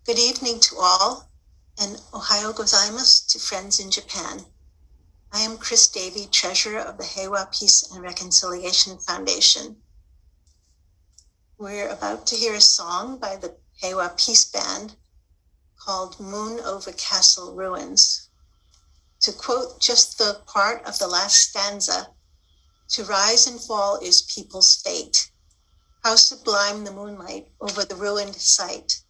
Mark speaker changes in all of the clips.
Speaker 1: Good evening to all, and Ohayo gozaimasu to friends in Japan. I am Chris Davey, Treasurer of the Heiwa Peace and Reconciliation Foundation. We're about to hear a song by the Heiwa Peace Band called Moon Over Castle Ruins. To quote just the part of the last stanza, to rise and fall is people's fate. How sublime the moonlight over the ruined site.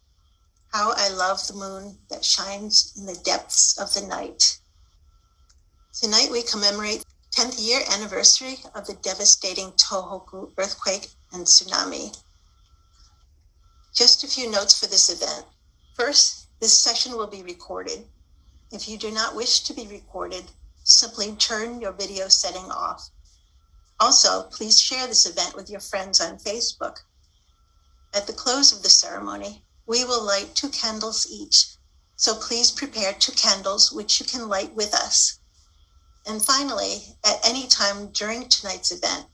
Speaker 1: How I love the moon that shines in the depths of the night. Tonight we commemorate the 10th year anniversary of the devastating Tōhoku Earthquake and Tsunami. Just a few notes for this event. First, this session will be recorded. If you do not wish to be recorded, simply turn your video setting off. Also, please share this event with your friends on Facebook. At the close of the ceremony, we will light 2 candles each, so please prepare 2 candles which you can light with us. And finally, at any time during tonight's event,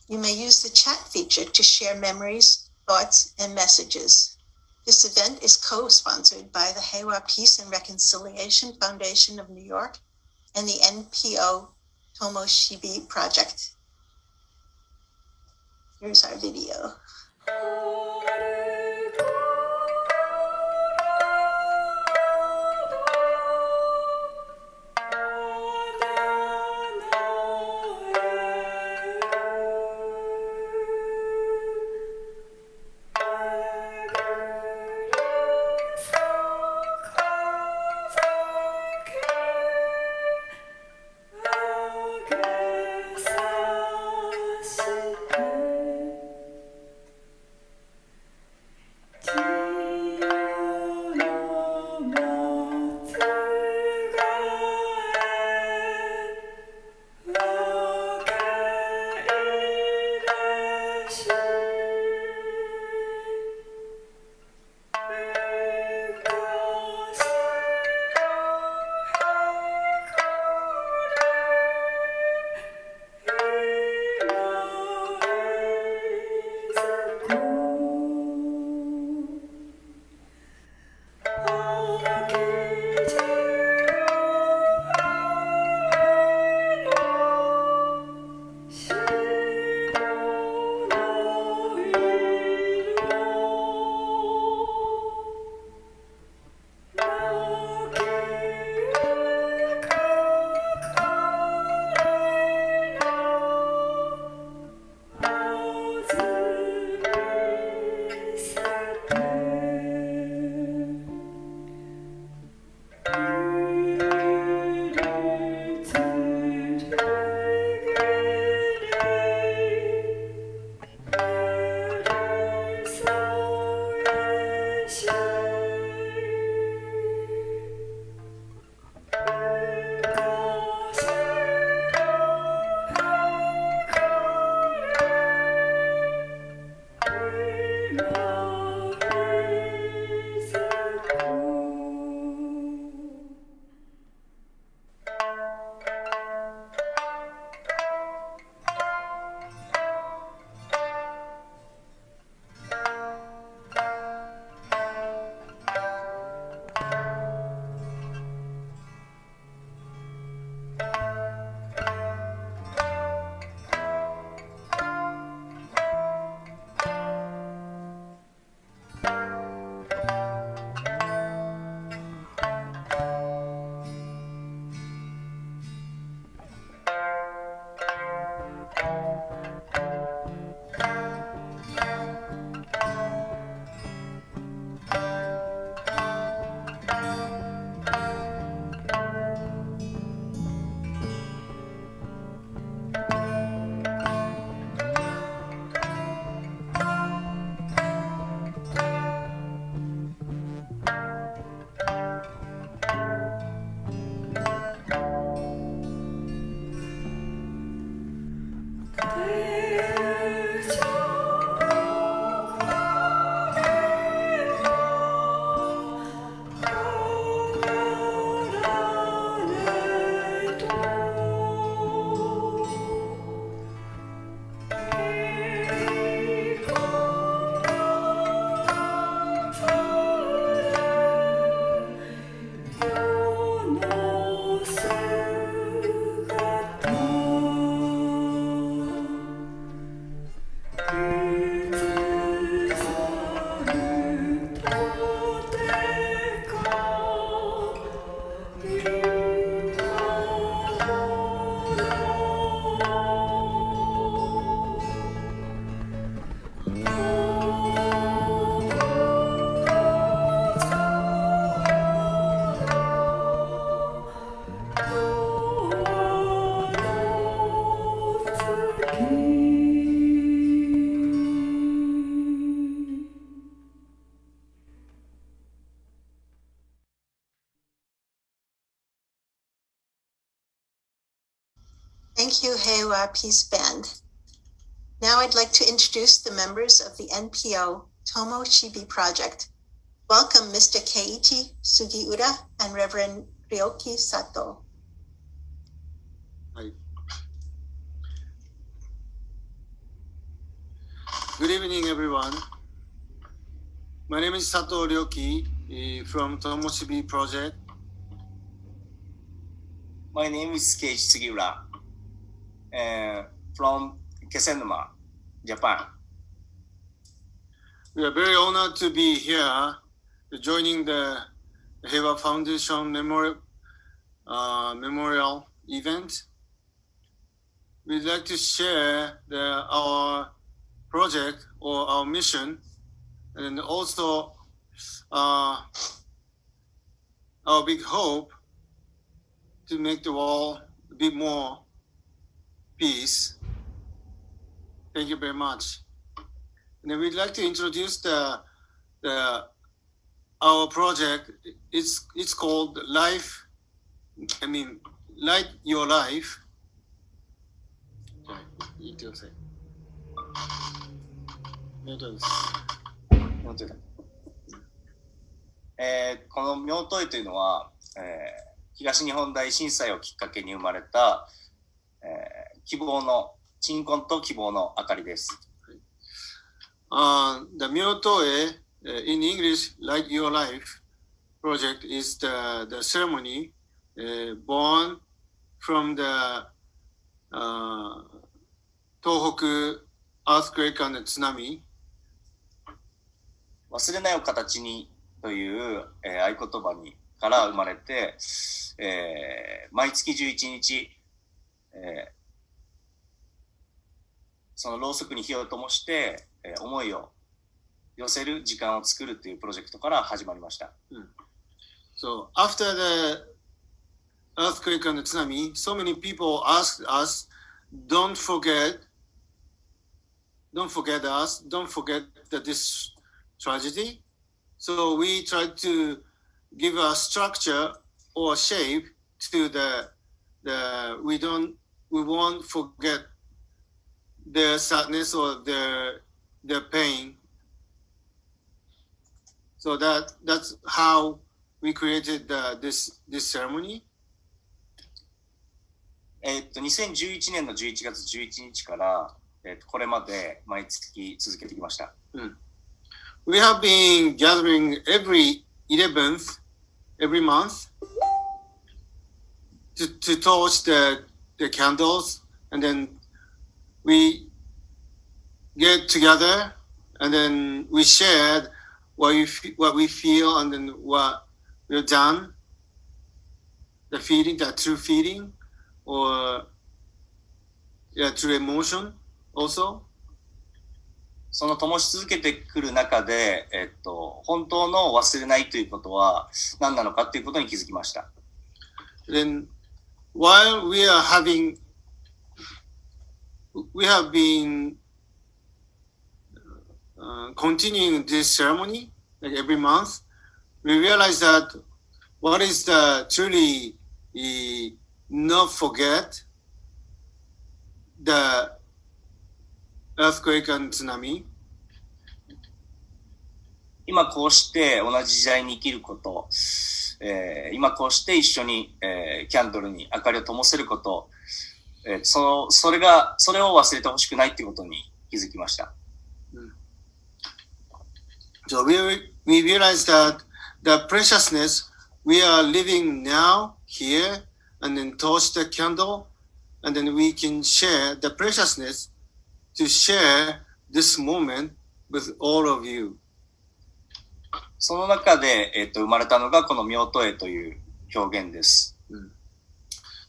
Speaker 1: you may use the chat feature to share memories, thoughts, and messages. This event is co-sponsored by the Heiwa Peace and Reconciliation Foundation of New York and the NPO Tomoshibi Project. Here's our video. Thank you, Heiwa Peace Band. Now I'd like to introduce the members of the NPO Tomo Shibi Project. Welcome Mr. Keiichi Sugiura and Rev Ryoki Sato.
Speaker 2: Hi. Good evening, everyone. My name is Sato Ryoki from Tomo Shibi Project.
Speaker 3: My name is Keiichi Sugiura from Kesenuma, Japan.
Speaker 2: We are very honored to be here joining the Heiwa Foundation memorial event. We'd like to share our project or our mission, and also our big hope to make the world a bit more peace. Thank you very much. And then we'd like to introduce our project. It's called Light Your Life. 言ってください。
Speaker 3: この妙問いというのは、東日本大震災をきっかけに生まれた、鎮魂と希望の明かりです。
Speaker 2: The Myotoe, in English, Light Your Life project is the ceremony born from the Tōhoku Earthquake and Tsunami.
Speaker 3: 忘れないを形にという、合言葉から生まれて、毎月11日、そのろうそくに火を灯して、思いを寄せる時間を作るというプロジェクトから始まりました。
Speaker 2: So after the earthquake and the tsunami, so many people asked us, don't forget us, don't forget this tragedy. So we tried to give a structure or shape to we won't forget their sadness or their pain. So that's how we created this ceremony.
Speaker 3: 2011年の11月11日から、これまで毎月続けてきました。
Speaker 2: We have been gathering every 11th, every month to torch the candles, and then we get together and then we shared what we feel and then what we've done, the true feeling, or true emotion also.
Speaker 3: その灯し続けてくる中で、本当の忘れないということは何なのかということに気づきました。
Speaker 2: Then while we have been continuing this ceremony like every month, we realized that what is the truly not forget the earthquake and tsunami.
Speaker 3: 今こうして同じ時代に生きること、今こうして一緒に、キャンドルに明かりを灯せること、それを忘れてほしくないということに気づきました。
Speaker 2: So we realized that the preciousness we are living now here, and then torch the candle, and then we can share the preciousness to share this moment with all of you.
Speaker 3: その中で、生まれたのがこの妙問という表現です。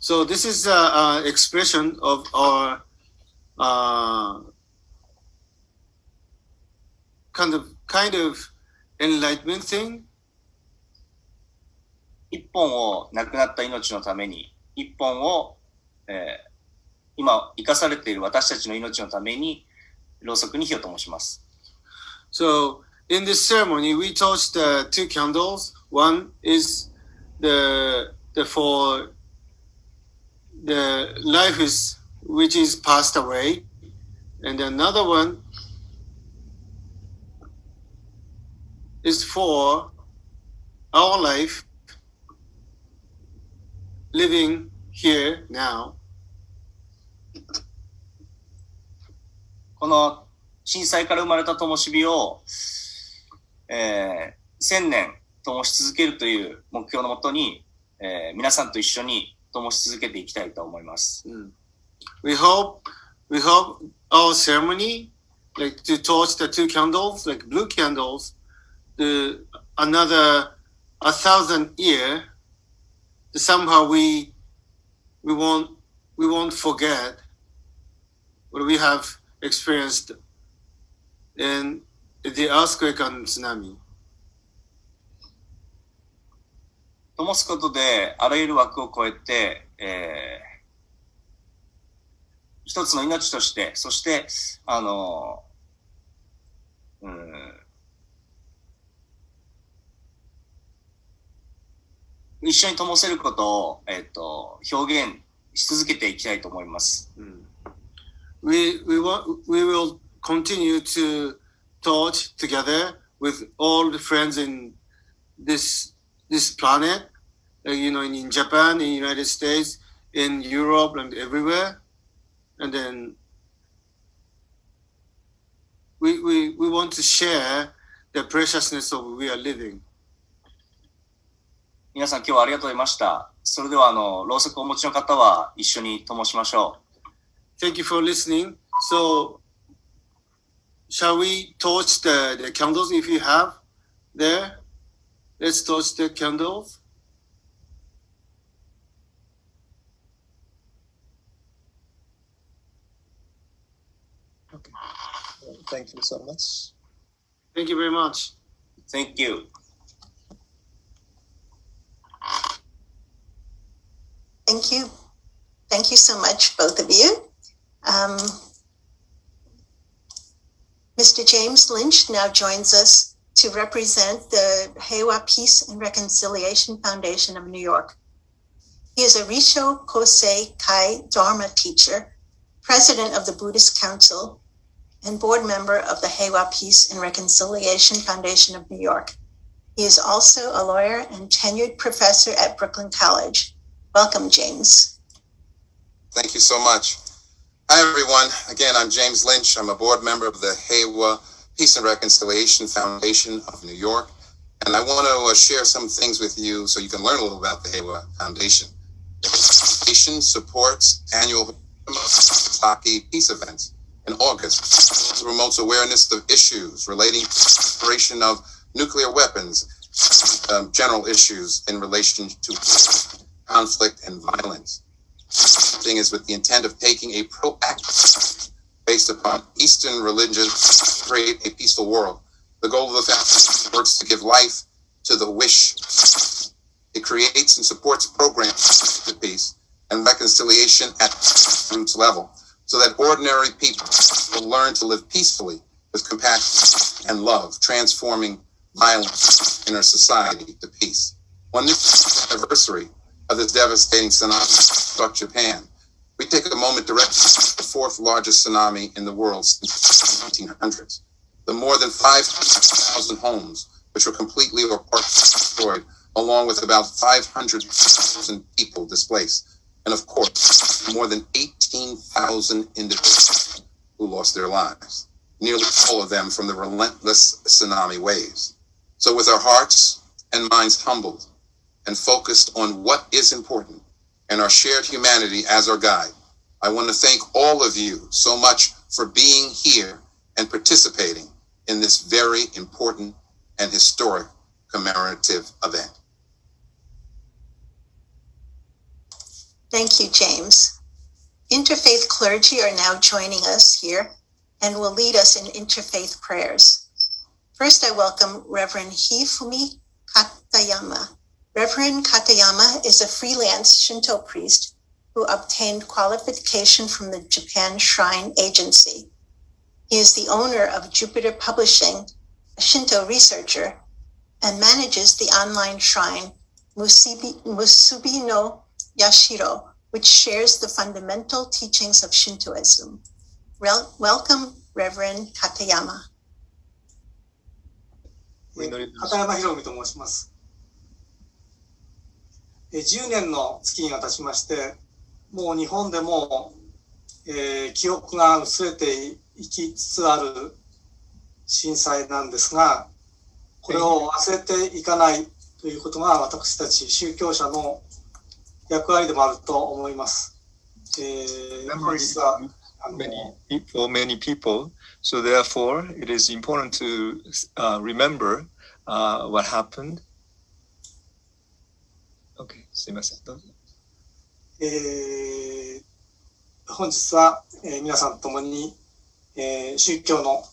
Speaker 2: So this is an expression of our kind of enlightenment thing.
Speaker 3: 一本を亡くなった命のために、一本を、今生かされている私たちの命のためにろうそくに火を灯します。
Speaker 2: So in this ceremony, we torch the two candles. One is the life is which is passed away, and another one is for our life living here now.
Speaker 3: この震災から生まれた灯火を、1000年灯し続けるという目標のもとに、皆さんと一緒に灯し続けていきたいと思います。
Speaker 2: We hope our ceremony, like to torch the 2 candles, like blue candles, another 1,000 years. Somehow we won't forget what we have experienced in the earthquake and tsunami.
Speaker 3: 灯すことであらゆる枠を超えて、一つの命として、そして一緒に灯せることを、表現し続けていきたいと思います。
Speaker 2: We will continue to torch together with all the friends in this planet, in Japan, in United States, in Europe, and everywhere. And then we want to share the preciousness of we are living.
Speaker 3: 皆さん今日はありがとうございました。それではろうそくをお持ちの方は一緒に灯しましょう。
Speaker 2: Thank you for listening. So, shall we torch the candles if you have there? Let's torch the candles.
Speaker 4: Okay. Thank you so much.
Speaker 2: Thank you very much.
Speaker 3: Thank you.
Speaker 1: Thank you. Thank you so much, both of you. Mr. James Lynch now joins us to represent the Heiwa Peace and Reconciliation Foundation of New York. He is a Risho Kosei Kai Dharma teacher, president of the Buddhist Council, and board member of the Heiwa Peace and Reconciliation Foundation of New York. He is also a lawyer and tenured professor at Brooklyn College. Welcome, James.
Speaker 5: Thank you so much. Hi, everyone. Again, I'm James Lynch. I'm a board member of the Heiwa Peace and Reconciliation Foundation of New York. And I want to share some things with you so you can learn a little about the Heiwa Foundation. The foundation supports annual Nagasaki peace events in August. It promotes awareness of issues relating to the proliferation of nuclear weapons, general issues in relation to conflict and violence. The thing is with the intent of taking a proactive based upon Eastern religion to create a peaceful world. The goal of the foundation works to give life to the wish. It creates and supports programs for peace and reconciliation at the roots level so that ordinary people will learn to live peacefully with compassion and love, transforming violence in our society to peace. On this anniversary of this devastating tsunami struck Japan, we take a moment to recognize the 4th largest tsunami in the world since the 1900s. The more than 500,000 homes, which were completely or partially destroyed, along with about 500,000 people displaced. And of course, more than 18,000 individuals who lost their lives, nearly all of them from the relentless tsunami waves. So with our hearts and minds humbled and focused on what is important and our shared humanity as our guide, I want to thank all of you so much for being here and participating in this very important and historic commemorative event.
Speaker 1: Thank you, James. Interfaith clergy are now joining us here and will lead us in interfaith prayers. First, I welcome Reverend Hifumi Katayama. Reverend Katayama is a freelance Shinto priest who obtained qualification from the Japan Shrine Agency. He is the owner of Jupiter Publishing, a Shinto researcher, and manages the online shrine Musubi no Yashiro, which shares the fundamental teachings of Shintoism. Welcome, Reverend Katayama.
Speaker 6: 片山博美と申します。10年の月が経ちまして、もう日本でも、記憶が薄れていきつつある震災なんですが、これを忘れていかないということが私たち宗教者の役割でもあると思います。本日は
Speaker 4: for many people, so therefore it is important to remember what happened. Okay, すいません。どうぞ。
Speaker 6: 本日は、皆さんと共に、宗教の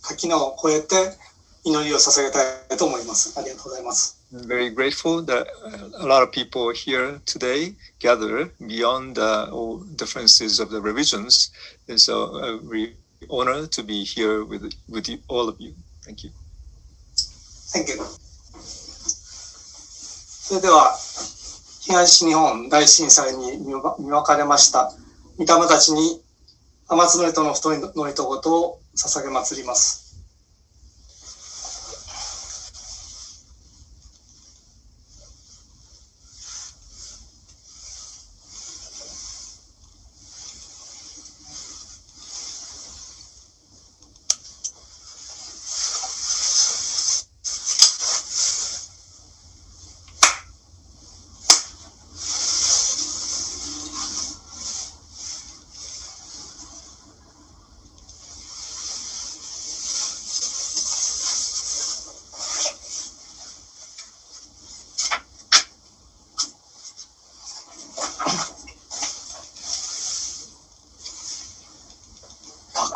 Speaker 6: 垣根を越えて祈りを捧げたいと思います。ありがとうございます。
Speaker 4: I'm very grateful that a lot of people here today gather beyond all differences of the religions, and so we're honored to be here with you, all of you. Thank you.
Speaker 6: Thank you. それでは東日本大震災に見分かれました御霊たちに天津のりとの太いのりとごとを捧げ祭ります。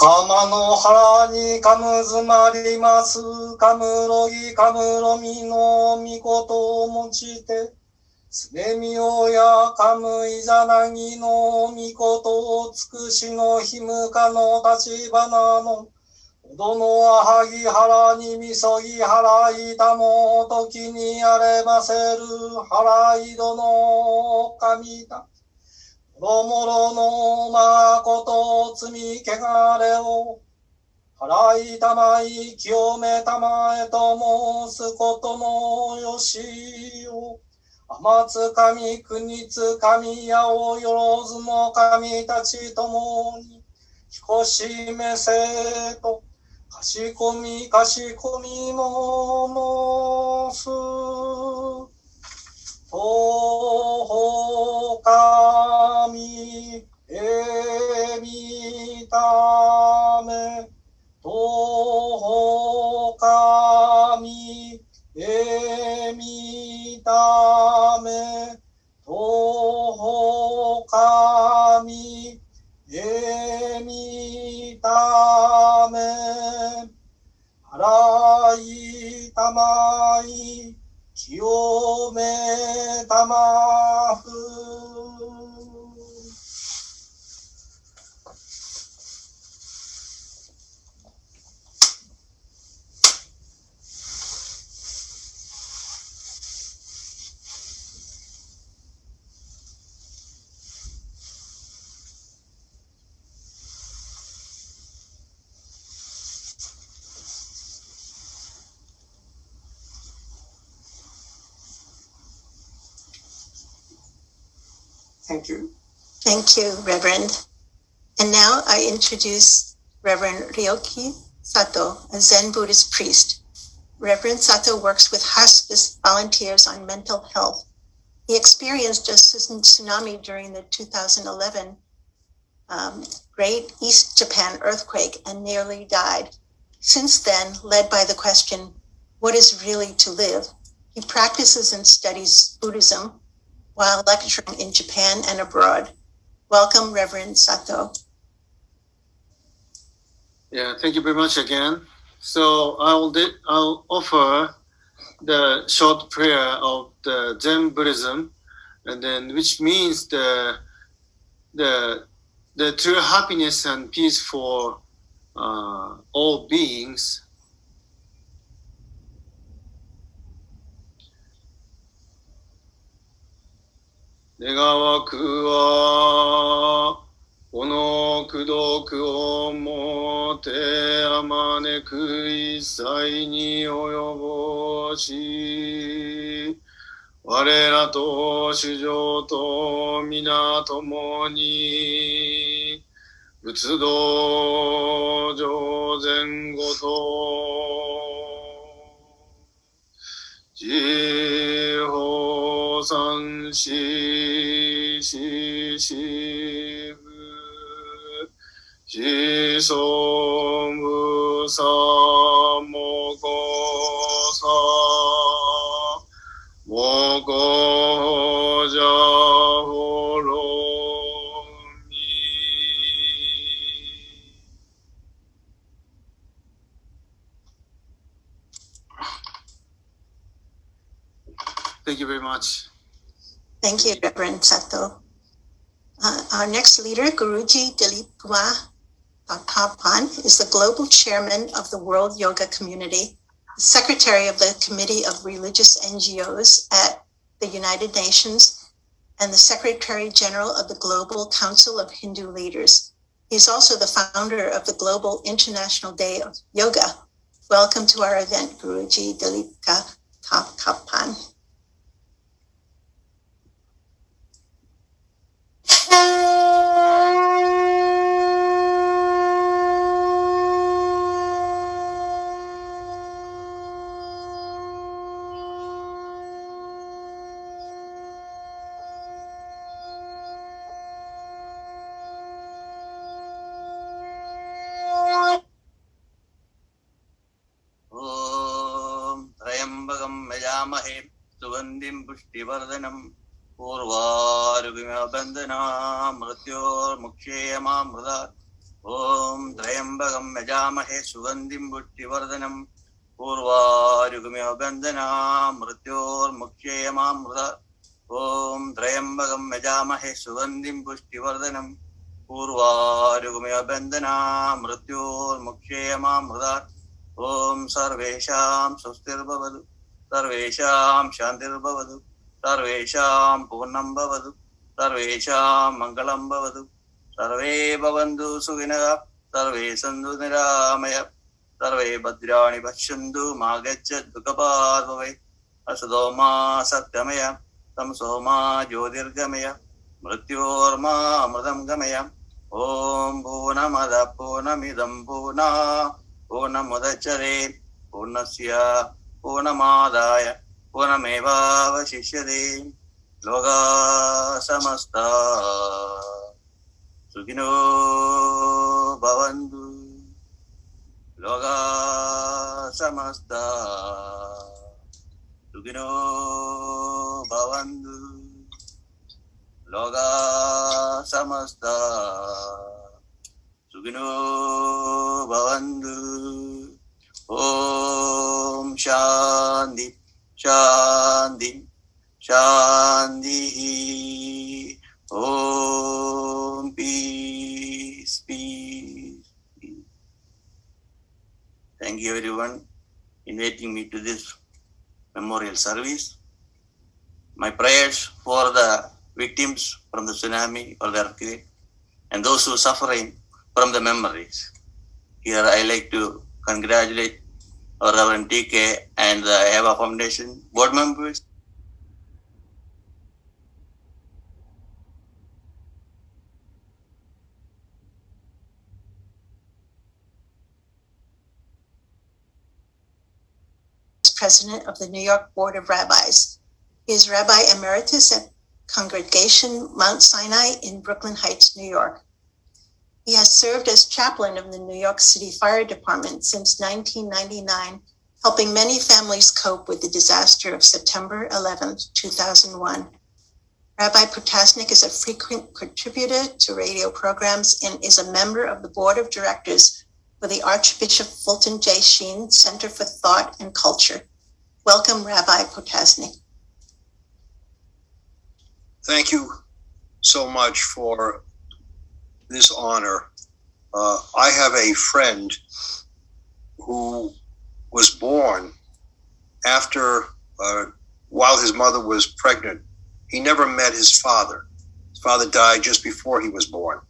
Speaker 6: 釜の腹にかむずまりますかむろぎかむろみのみことを用いてすねみおやかむいざなぎのみことをつくしのひむかの立花のおどのあはぎ腹にみそぎ払いたも時にあればせる払いどの神だもろもろのまこと罪汚れを払いたまい清めたまえと申すことのよしよ天津神国津神やおよろずの神たちともに彦しめせとかしこみも申す東方神えみため東神えみため東神えみため払いたまい清めたまふThank you.
Speaker 1: Thank you, Reverend. And now I introduce Reverend Ryoki Sato, a Zen Buddhist priest. Reverend Sato works with hospice volunteers on mental health. He experienced a tsunami during the 2011 Great East Japan earthquake and nearly died. Since then, led by the question, what is really to live? He practices and studies Buddhism while lecturing in Japan and abroad. Welcome, Reverend Sato.
Speaker 2: Yeah, thank you very much again. So I'll offer the short prayer of the Zen Buddhism, and then which means the true happiness and peace for all beings. 願わくはこの功徳をもてあまねく一切に及ぼし、我らと主上と皆共に仏道上前後と地方三子子子部子孫無差もこさもこじゃほろみ。Thank you very much.
Speaker 1: Thank you, Reverend Sato. Our next leader, Guruji Delipua is the global chairman of the World Yoga Community, secretary of the Committee of Religious NGOs at the United Nations, and the Secretary General of the Global Council of Hindu Leaders. He's also the founder of the Global International Day of Yoga. Welcome to our event, Guruji Delipua.
Speaker 7: सुगंधिं पुष्टिवर्धनम् पूर्वारुगमबन्धना मृत्योर्मुक्षेयमामृतात् ॐ त्र्यम्बकं यजामहे सुगन्धिं पुष्टिवर्धनम् पूर्वारुगमबन्धना मृत्योर्मुक्षेयमामृतात् ॐ त्र्यम्बकं यजामहे सुगन्धिं पुष्टिवर्धनम् पूर्वारुगमबन्धना मृत्योर्मुक्षेयमामृतात् ॐ सर्वेषां स्वस्तिर्भवतु सर्वेषां शान्तिर्भवतु सर्वेषां पूर्णं भवतु सर्वेषां मङ्गलं भवतु सर्वे भवन्तु सुखिनः सर्वे सन्तु निरामयाः सर्वे भद्राणि पश्यन्तु मा गच्छन्तु दुःखभाग् भवेत् असतो मा सत्यमय तमसो मा ज्योतिर्गमय मृत्योर्मा अमृतं गमय ॐ पूर्णमदः पूर्णमिदं पूर्णमुदच्यते पूर्णस्य पूर्णमादाय पूर्णमेवावशिष्यते लोकाः समस्ता सुखिनो भवन्तु लोकाः समस्ता सुखिनो भवन्तु लोकाः समस्ता सुखिनो भवन्तु ॐ शान्ति शान्ति शान्तिः ॐ peace peace. Thank you everyone inviting me to this memorial service. My prayers for the victims from the tsunami or the earthquake and those who are suffering from the memories. Here I like to congratulate our Rev TK and the Heiwa Foundation board members.
Speaker 1: President of the New York Board of Rabbis. He is Rabbi Emeritus at Congregation Mount Sinai in Brooklyn Heights, New York. He has served as chaplain of the New York City Fire Department since 1999, helping many families cope with the disaster of September 11, 2001. Rabbi Potasnik is a frequent contributor to radio programs and is a member of the board of directors for the Archbishop Fulton J. Sheen Center for Thought and Culture. Welcome, Rabbi Potasnik.
Speaker 8: Thank you so much for this honor. I have a friend who was born after, while his mother was pregnant. he never met his father. His father died just before he was born.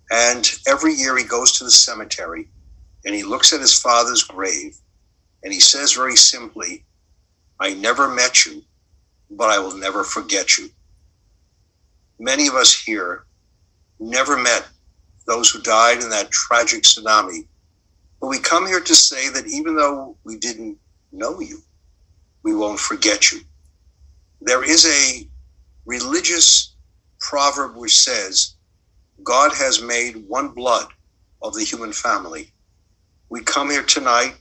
Speaker 8: And every year he goes to the cemetery and he looks at his father's grave and he says very simply, I never met you, but I will never forget you. Many of us here never met those who died in that tragic tsunami. But we come here to say that even though we didn't know you, we won't forget you. There is a religious proverb which says, God has made one blood of the human family. We come here tonight,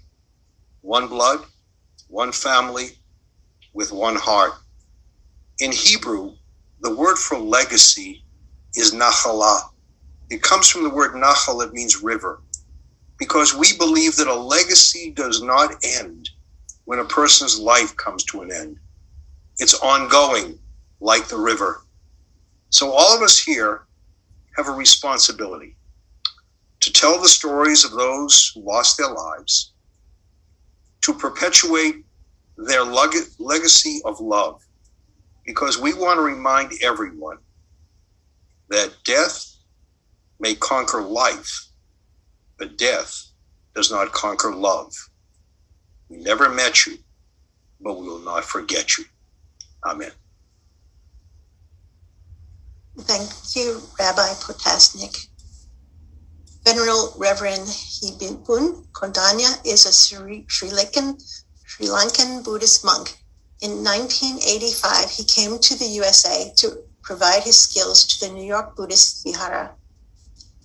Speaker 8: one blood, one family, with one heart. In Hebrew, the word for legacy is nachalah. It comes from the word nachal, it means river. Because we believe that a legacy does not end when a person's life comes to an end. It's ongoing, like the river. So all of us here have a responsibility to tell the stories of those who lost their lives, to perpetuate their legacy of love, because we want to remind everyone that death may conquer life, but death does not conquer love. We never met you, but we will not forget you. Amen.
Speaker 1: Thank you, Rabbi Potasnik. Venerable Reverend Revd Cordanya is a Sri Lankan Buddhist monk. In 1985, he came to the USA to provide his skills to the New York Buddhist Vihara.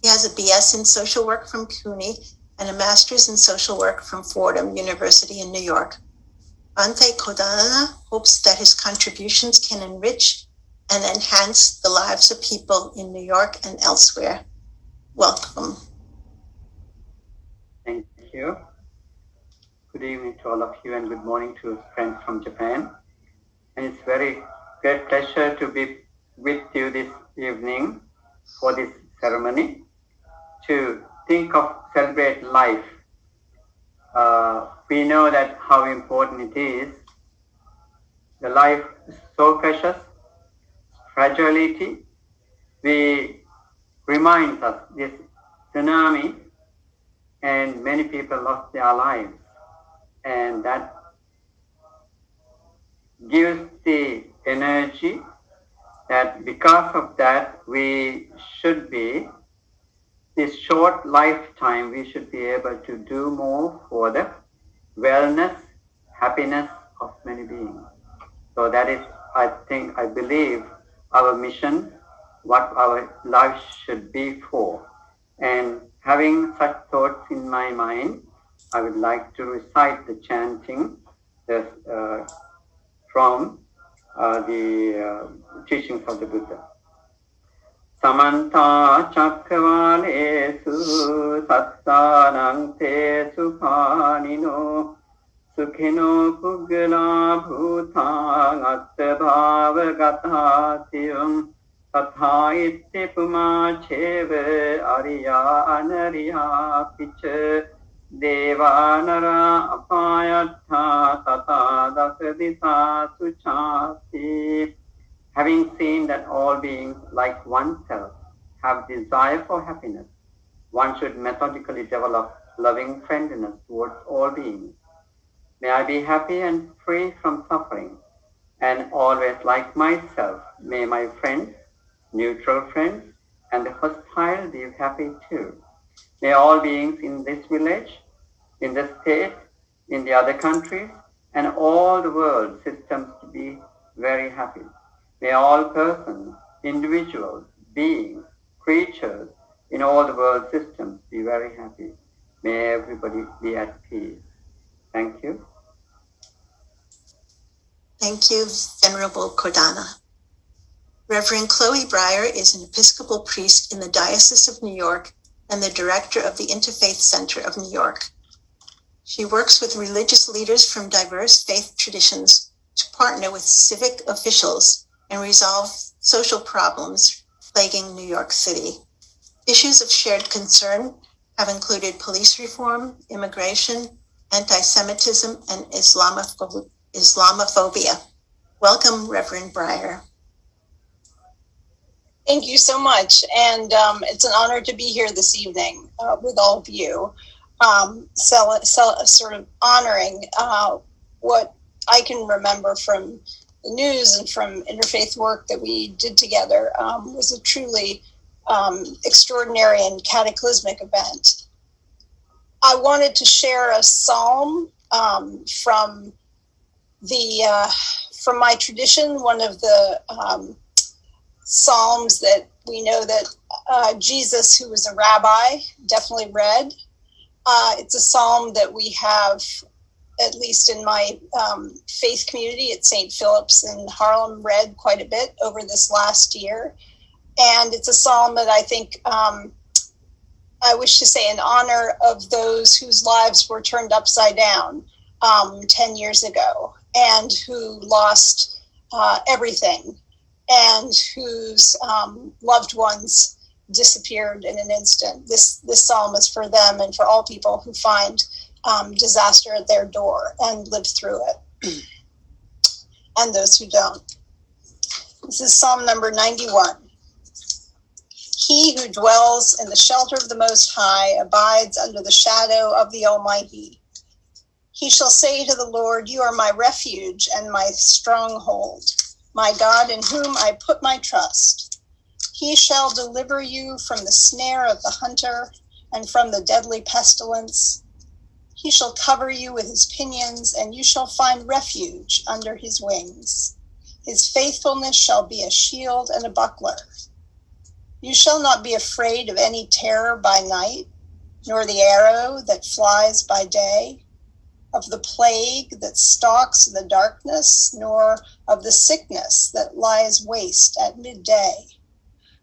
Speaker 1: He has a BS in social work from CUNY and a master's in social work from Fordham University in New York. Bhante Cordanya hopes that his contributions can enrich and enhance the lives of people in New York and elsewhere. Welcome.
Speaker 9: Thank you. Good evening to all of you and good morning to friends from Japan. And it's very great pleasure to be with you this evening for this ceremony to think of celebrate life. We know that how important it is. The life is so precious. Fragility, we remind us this tsunami and many people lost their lives, and that gives the energy that because of that we should be, this short lifetime, we should be able to do more for the wellness, happiness of many beings. So that is, I believe, our mission, what our life should be for. And having such thoughts in my mind, I would like to recite the chanting from the teachings of the Buddha. Samanta chakravalesu satsanang te suphanino sukhino puggala bhutang attabhava gatasiyam tatha itte puma cheva ariya anariya picha devanara apayatha tata dasadisa suchati. Having seen that all beings, like oneself, have desire for happiness, one should methodically develop loving friendliness towards all beings. May I be happy and free from suffering, and always like myself, may my friends, neutral friends, and the hostile be happy too. May all beings in this village, in the state, in the other countries, and all the world systems to be very happy. May all persons, individuals, beings, creatures in all the world systems be very happy. May everybody be at peace. Thank you.
Speaker 1: Thank you, Venerable Cordanya. Reverend Chloe Breyer is an Episcopal priest in the Diocese of New York and the director of the Interfaith Center of New York. She works with religious leaders from diverse faith traditions to partner with civic officials and resolve social problems plaguing New York City. Issues of shared concern have included police reform, immigration, anti-Semitism, and Islamophobia. Welcome, Reverend Breyer. Thank you so much. And it's an honor to be here this evening with all of you, sort of honoring what I can remember from the news and from interfaith work that we did together was a truly extraordinary and cataclysmic event. I wanted to share a psalm from my tradition, one of the psalms that we know that Jesus, who was a rabbi, definitely read. It's a psalm that we have, at least in my faith community at St. Philip's in Harlem, read quite a bit over this last year. And it's a psalm that I think I wish to say in honor of those whose lives were turned upside down 10 years ago and who lost everything and whose loved ones disappeared in an instant. This psalm is for them and for all people who find disaster at their door and live through it, and those who don't. This is Psalm number 91. He who dwells in the shelter of the Most High abides under the shadow of the Almighty. He shall say to the Lord, you are my refuge and my stronghold, my God in whom I put my trust. He shall deliver you from the snare of the hunter and from the deadly pestilence. He shall cover you with his pinions, and you shall find refuge under his wings. His faithfulness shall be a shield and a buckler. You shall not be afraid of any terror by night, nor the arrow that flies by day, of the plague that stalks in the darkness, nor of the sickness that lies waste at midday.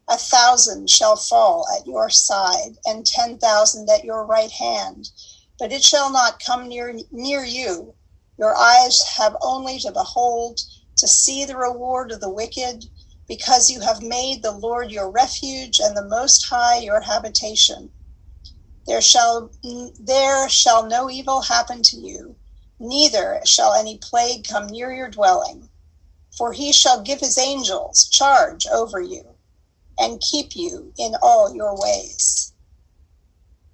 Speaker 1: 1,000 shall fall at your side, and 10,000 at your right hand, but it shall not come near you. Your eyes have only to behold, to see the reward of the wicked, because you have made the Lord your refuge and the Most High your habitation. There shall no evil happen to you, neither shall any plague come near your dwelling. For he shall give his angels charge over you, and keep you in all your ways.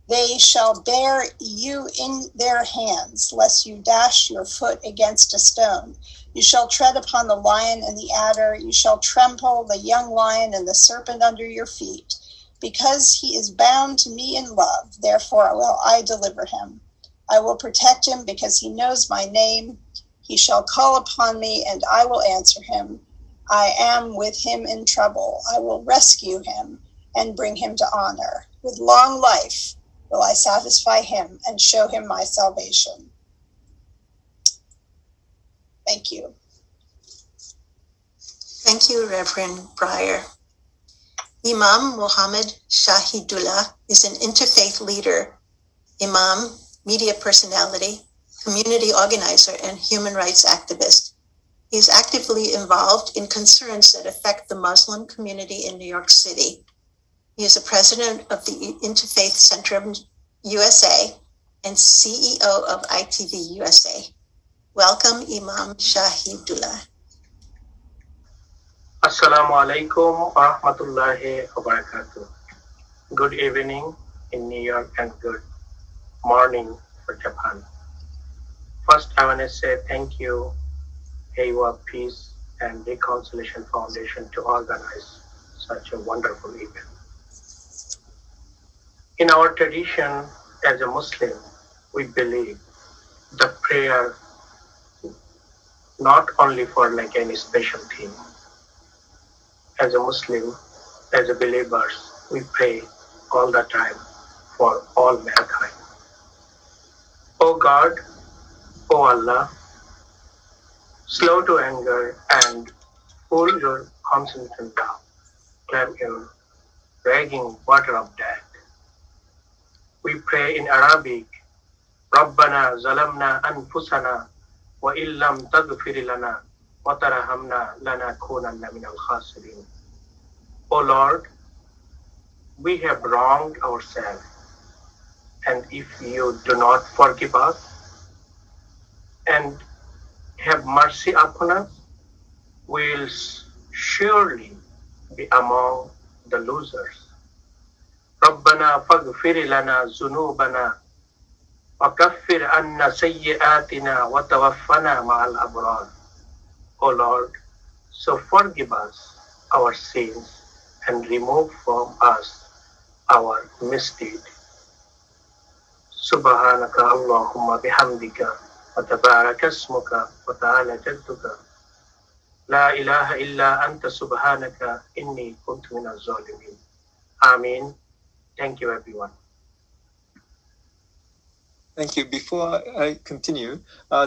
Speaker 1: They shall bear you in their hands, lest you dash your foot against a stone. You shall tread upon the lion and the adder. You shall trample the young lion and the serpent under your feet. Because he is bound to me in love, therefore will I deliver him. I will protect him because he knows my name. He shall call upon me, and I will answer him. I am with him in trouble. I will rescue him and bring him to honor. With long life will I satisfy him and show him my salvation. Thank you. Thank you, Reverend Breyer. Imam Mohammed Shahidullah is an interfaith leader, Imam, media personality, community organizer, and human rights activist. He is actively involved in concerns that affect the Muslim community in New York City. He is the president of the Interfaith Center of USA and CEO of ITV USA. Welcome, Imam Shahidullah.
Speaker 10: Assalamu alaikum wa rahmatullahi wa barakatuh. Good evening in New York and good morning for Japan. First, I want to say thank you, Heiwa Peace and Reconciliation Foundation, to organize such a wonderful event. In our tradition as a Muslim, we believe the prayer not only for like any special thing. As a Muslim, as a believers, we pray all the time for all mankind. O God, O Allah, slow to anger and full your constant love, clap your raging water of death. We pray in Arabic, Rabbana zalamna anfusana wa illam taghfir lana wa tarhamna lanakunanna minal khasirin. O Lord, we have wronged ourselves, and if you do not forgive us and have mercy upon us, we will surely be among the losers. ربنا فاغفر لنا ذنوبنا وكفر عنا سيئاتنا وتوفنا مع الأبرار. O Lord, so forgive us our sins and remove from us our misdeed. سبحانك اللهم بحمدك وتبارك اسمك وتعالى جدك لا إله إلا أنت سبحانك إني كنت من الظالمين. Amen. Thank you, everyone.
Speaker 4: Thank you. Before I continue,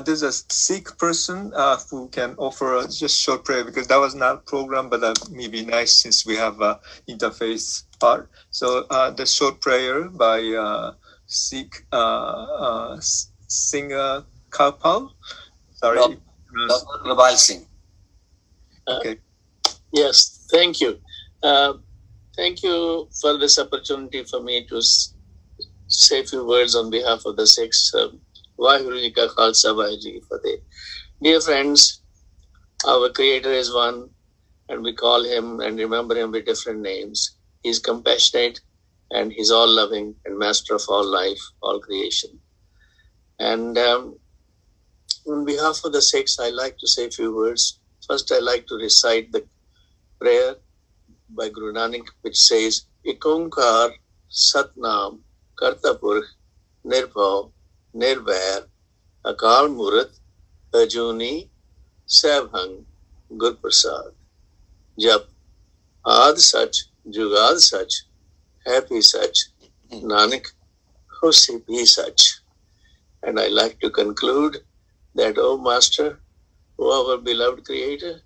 Speaker 4: there's a Sikh person who can offer just short prayer, because that was not programmed, but that may be nice since we have interface part. So the short prayer by Sikh singer Kapal. Sorry.
Speaker 3: Global Singh.
Speaker 4: Okay.
Speaker 11: Yes, thank you. Thank you for this opportunity for me to say a few words on behalf of the Sikhs. Vaheguru Ji Ka Khalsa, Vaheguru Ji Ki Fateh. Dear friends, our Creator is one, and we call Him and remember Him with different names. He's compassionate, and He's all-loving and master of all life, all creation. And on behalf of the Sikhs, I like to say a few words. First, I like to recite the prayer by Guru Nanak, which says, Ikonkar Satnam Kartapurkh Nirbhav Nirvair Akal Murat Ajuni Sabhang Gur Prasad. Jab Ad Sach Jugad Sach Happy Sach Nanak Hosi Bhi Sach. And I like to conclude that, O Master, O our beloved Creator,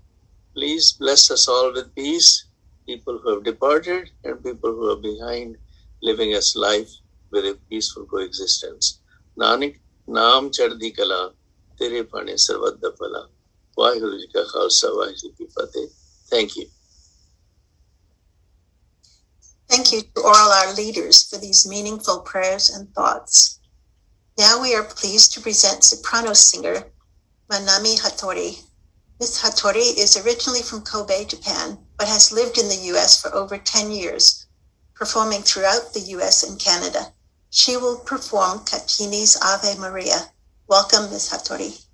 Speaker 11: please bless us all with peace, people who have departed and people who are behind, living as life with a peaceful coexistence. Nanak, Naam Chaddi Kala, Tere Pane Sarvadda Pala. Vaheguru Ji Ka Khalsa, Vaheguru Ji Ki Fateh. Thank you.
Speaker 1: Thank you to all our leaders for these meaningful prayers and thoughts. Now we are pleased to present soprano singer Manami Hattori. Ms. Hattori is originally from Kobe, Japan, but has lived in the U.S. for over 10 years, performing throughout the U.S. and Canada. She will perform Caccini's Ave Maria. Welcome, Ms. Hattori.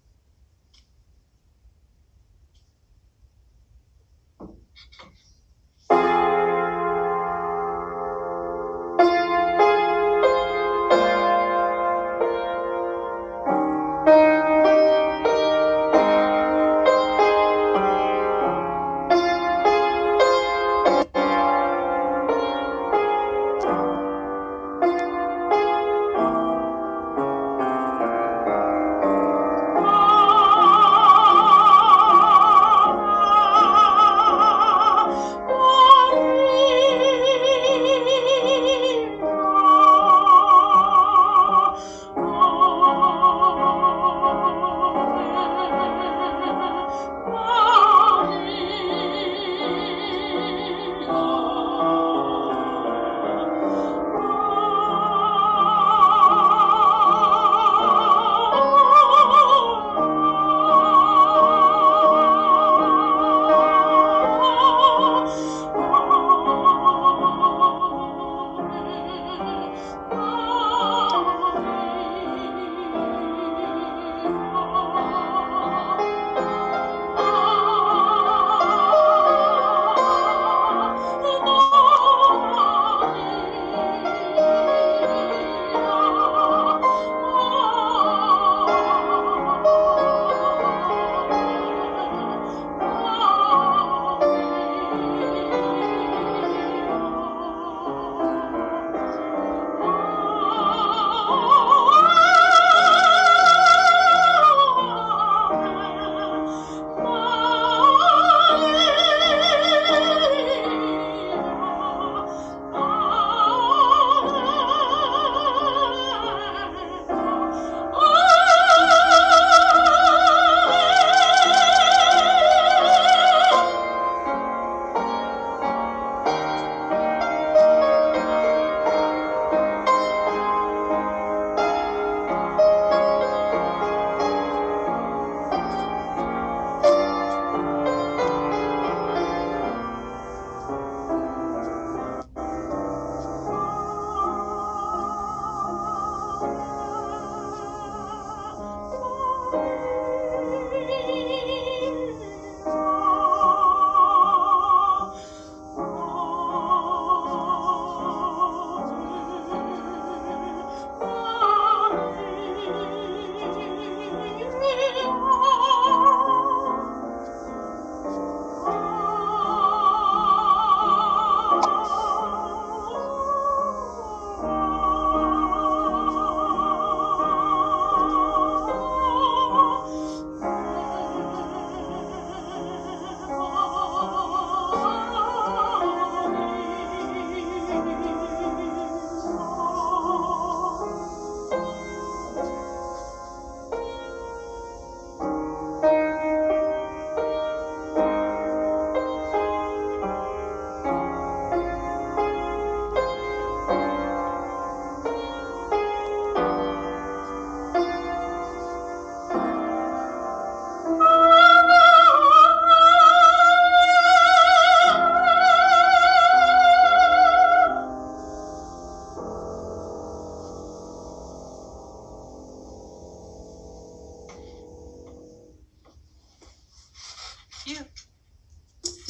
Speaker 12: Oh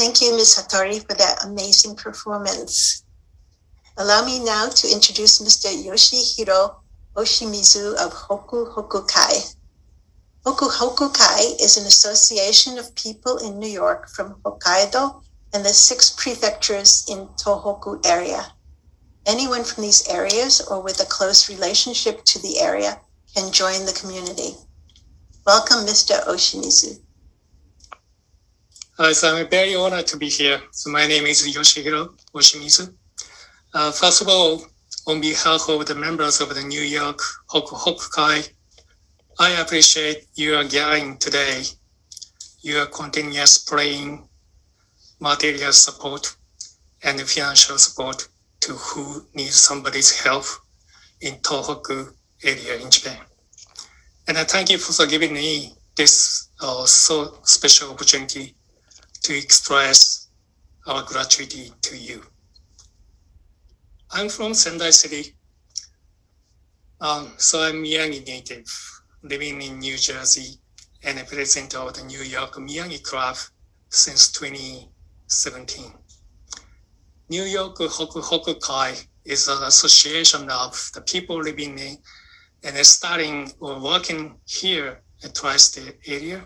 Speaker 1: Thank you, Ms. Hattori, for that amazing performance. Allow me now to introduce Mr. Yoshihiro Oshinizu of Hoku Hoku Kai. Hoku Hoku Kai is an association of people in New York from Hokkaido and the 6 prefectures in Tōhoku area. Anyone from these areas or with a close relationship to the area can join the community. Welcome, Mr. Oshinizu.
Speaker 12: So I'm very honored to be here. So my name is Yoshihiro Oshinizu. First of all, on behalf of the members of the New York Hoku Hoku Kai, I appreciate your gathering today, your continuous praying, material support, and financial support to who needs somebody's help in Tōhoku area in Japan. And I thank you for giving me this so special opportunity to express our gratitude to you. I'm from Sendai City, so I'm Miyagi native, living in New Jersey and a president of the New York Miyagi Club since 2017. New York Hoku Hoku Kai is an association of the people living in and studying or working here at Tri-State area.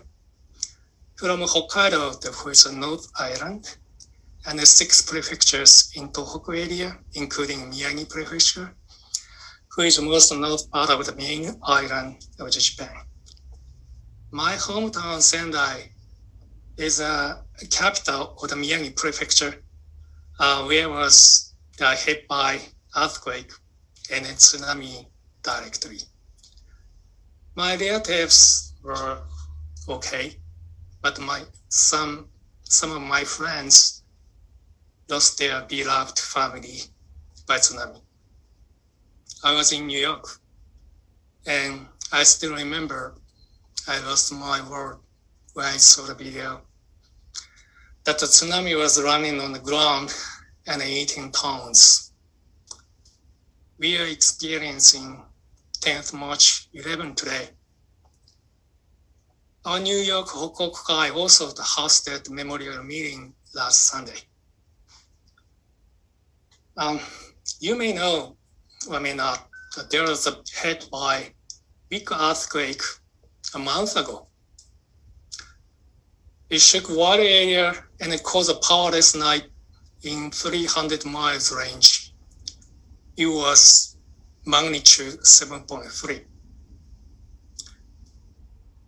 Speaker 12: From Hokkaido, which is North Island, and the 6 prefectures in Tōhoku area, including Miyagi Prefecture, which is most north part of the main island of Japan. My hometown, Sendai, is a capital of the Miyagi Prefecture, where was hit by earthquake and tsunami directly. My relatives were okay, but some of my friends lost their beloved family by tsunami. I was in New York, and I still remember I lost my word when I saw the video that the tsunami was running on the ground and eating towns. We are experiencing 10th March 11 today. Our New York Hoku Hoku Kai also hosted the memorial meeting last Sunday. You may know, or may not, that there was a hit by big earthquake a month ago. It shook water area and it caused a powerless night in 300 miles range. It was magnitude 7.3.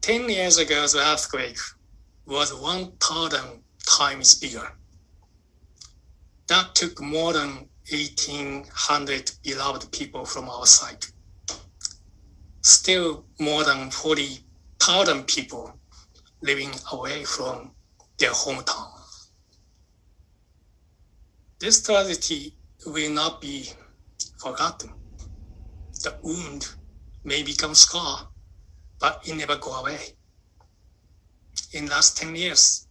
Speaker 12: 10 years ago, the earthquake was 1,000 times bigger. That took more than 1,800 beloved people from our side. Still more than 40,000 people living away from their hometown. This tragedy will not be forgotten. The wound may become scar, but it never go away. In the last 10 years,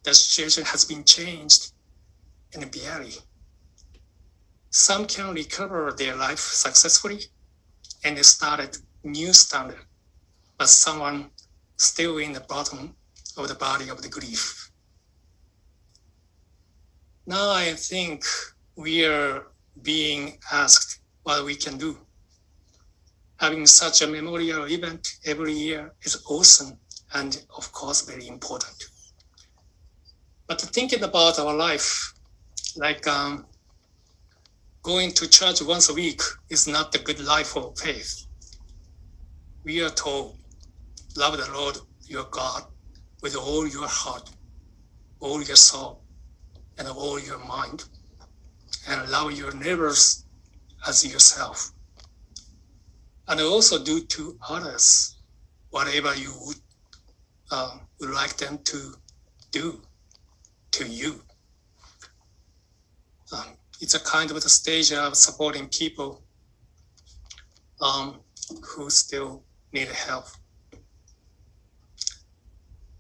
Speaker 12: the situation has been changed and barely. Some can recover their life successfully and they started new standard, but someone still in the bottom of the body of the grief. Now I think we are being asked what we can do. Having such a memorial event every year is awesome and of course very important. But thinking about our life, like going to church once a week is not a good life of faith. We are told, love the Lord your God with all your heart, all your soul, and all your mind, and love your neighbors as yourself. And also do to others whatever you would like them to do to you. It's a kind of a stage of supporting people who still need help.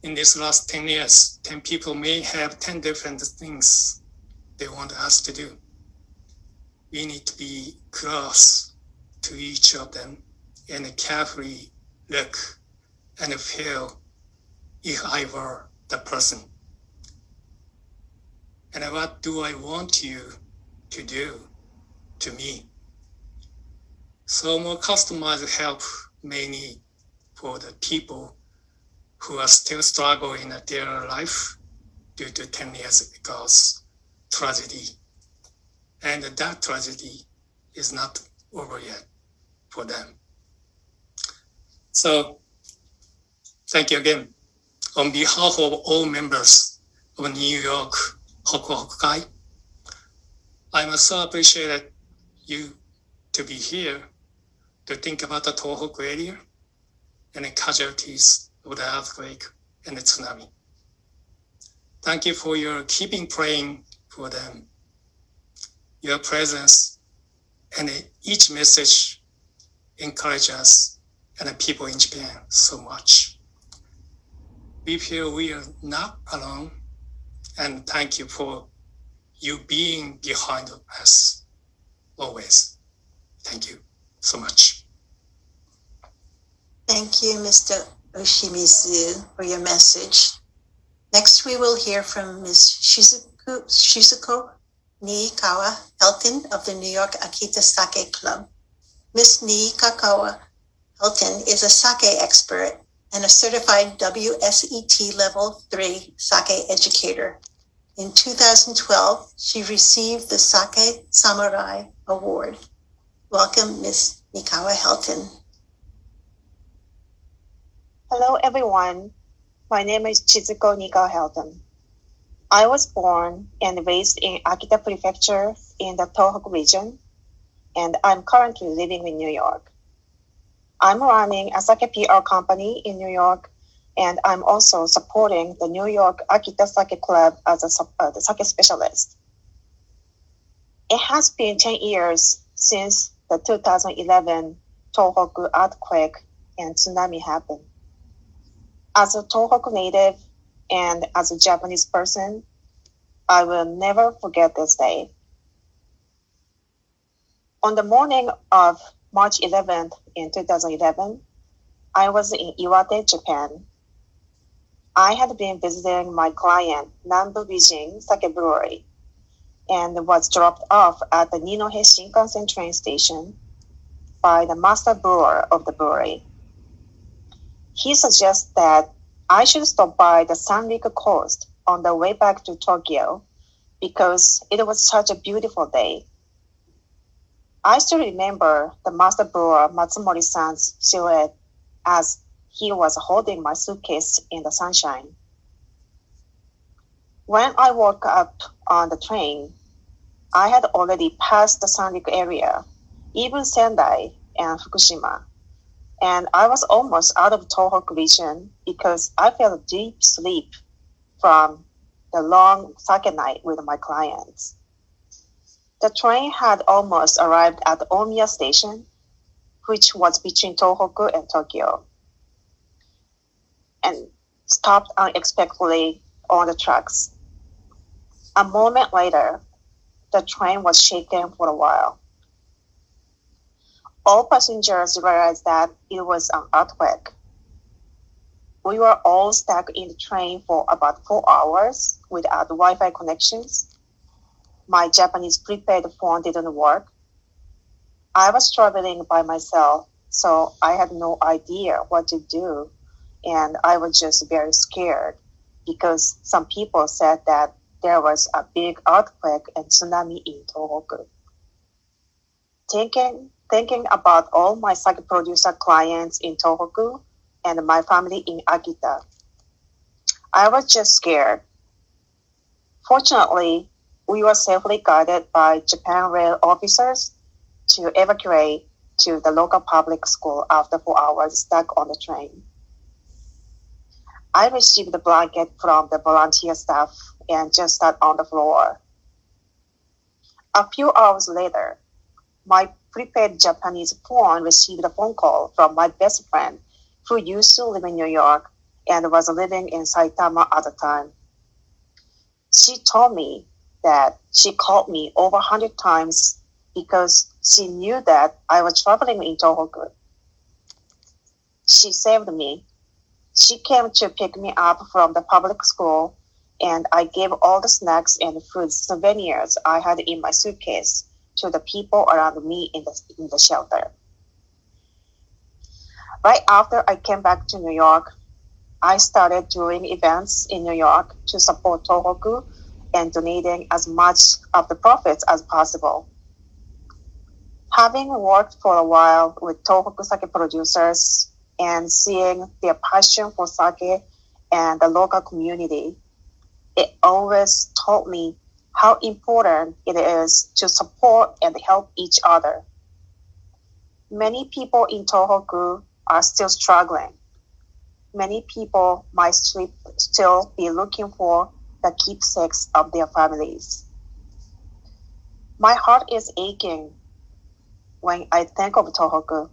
Speaker 12: In this last 10 years, 10 people may have 10 different things they want us to do. We need to be close to each of them and carefully look and feel if I were the person. and what do I want you to do to me? So more customized help may need for the people who are still struggling in their life due to 10 years ago's tragedy. And that tragedy is not over yet for them. So thank you again. On behalf of all members of New York Hoku Hoku Kai, I must so appreciate you to be here to think about the Tōhoku area and the casualties of the earthquake and the tsunami. Thank you for your keeping praying for them. Your presence and each message encourage us and the people in Japan so much. We feel we are not alone, and thank you for you being behind us always. Thank you so much.
Speaker 1: Thank you, Mr. Oshimizu, for your message. Next, we will hear from Ms. Chiziko Helton of the New York Akita Sake Club. Ms. Niikawa Helton is a sake expert and a certified WSET Level 3 sake educator. In 2012, she received the Sake Samurai Award. Welcome, Ms. Niikawa Helton.
Speaker 13: Hello, everyone. My name is Chiziko Helton. I was born and raised in Akita Prefecture in the Tōhoku region, and I'm currently living in New York. I'm running a sake PR company in New York, and I'm also supporting the New York Akita Sake Club as a sake specialist. It has been 10 years since the 2011 Tōhoku Earthquake and Tsunami happened. As a Tōhoku native and as a Japanese person, I will never forget this day. On the morning of March 11th in 2011, I was in Iwate, Japan. I had been visiting my client, Nambu Bijin Sake Brewery, and was dropped off at the Ninohe Shinkansen train station by the master brewer of the brewery. He suggests that I should stop by the Sanriku coast on the way back to Tokyo because it was such a beautiful day. I still remember the master brewer Matsumori-san's silhouette as he was holding my suitcase in the sunshine. When I woke up on the train, I had already passed the Sanriku area, even Sendai and Fukushima, and I was almost out of Tōhoku region because I fell a deep sleep from the long sake night with my clients. The train had almost arrived at Omiya Station, which was between Tōhoku and Tokyo, and stopped unexpectedly on the tracks. A moment later, the train was shaken for a while. All passengers realized that it was an earthquake. We were all stuck in the train for about 4 hours without Wi-Fi connections. My Japanese prepaid phone didn't work. I was traveling by myself, so I had no idea what to do, and I was just very scared because some people said that there was a big earthquake and tsunami in Tōhoku. Thinking about all my sake producer clients in Tōhoku and my family in Akita, I was just scared. Fortunately, we were safely guided by Japan Rail officers to evacuate to the local public school after 4 hours stuck on the train. I received the blanket from the volunteer staff and just sat on the floor. A few hours later, my prepaid Japanese phone received a phone call from my best friend who used to live in New York and was living in Saitama at the time. She told me that she called me over 100 times because she knew that I was traveling in Tōhoku. She saved me. She came to pick me up from the public school and I gave all the snacks and food souvenirs I had in my suitcase to the people around me in the shelter. Right after I came back to New York, I started doing events in New York to support Tōhoku and donating as much of the profits as possible. Having worked for a while with Tōhoku sake producers and seeing their passion for sake and the local community, it always taught me how important it is to support and help each other. Many people in Tōhoku are still struggling. Many people might still be looking for the keepsakes of their families. My heart is aching when I think of Tōhoku.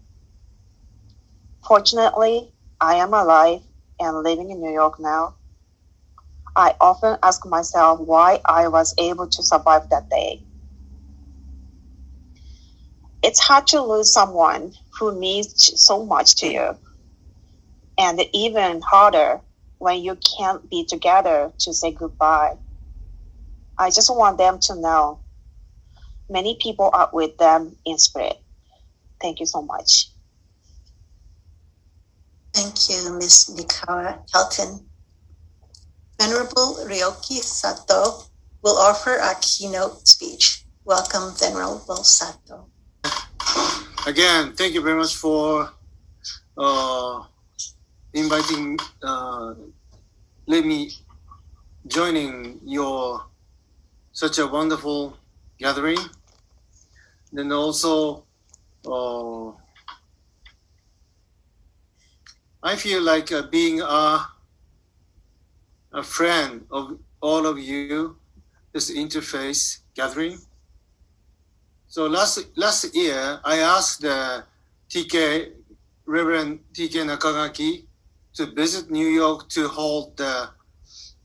Speaker 13: Fortunately, I am alive and living in New York now. I often ask myself why I was able to survive that day. It's hard to lose someone who means so much to you, and even harder when you can't be together to say goodbye. I just want them to know many people are with them in spirit. Thank you so much.
Speaker 1: Thank you, Ms. Mikawa Helton. Venerable Ryoki Sato will offer a keynote speech. Welcome, Venerable Sato.
Speaker 2: Again, thank you very much for inviting, let me joining your such a wonderful gathering. Then also, I feel like being a friend of all of you, this interface gathering. So last year, I asked the Reverend TK Nakagaki to visit New York to hold the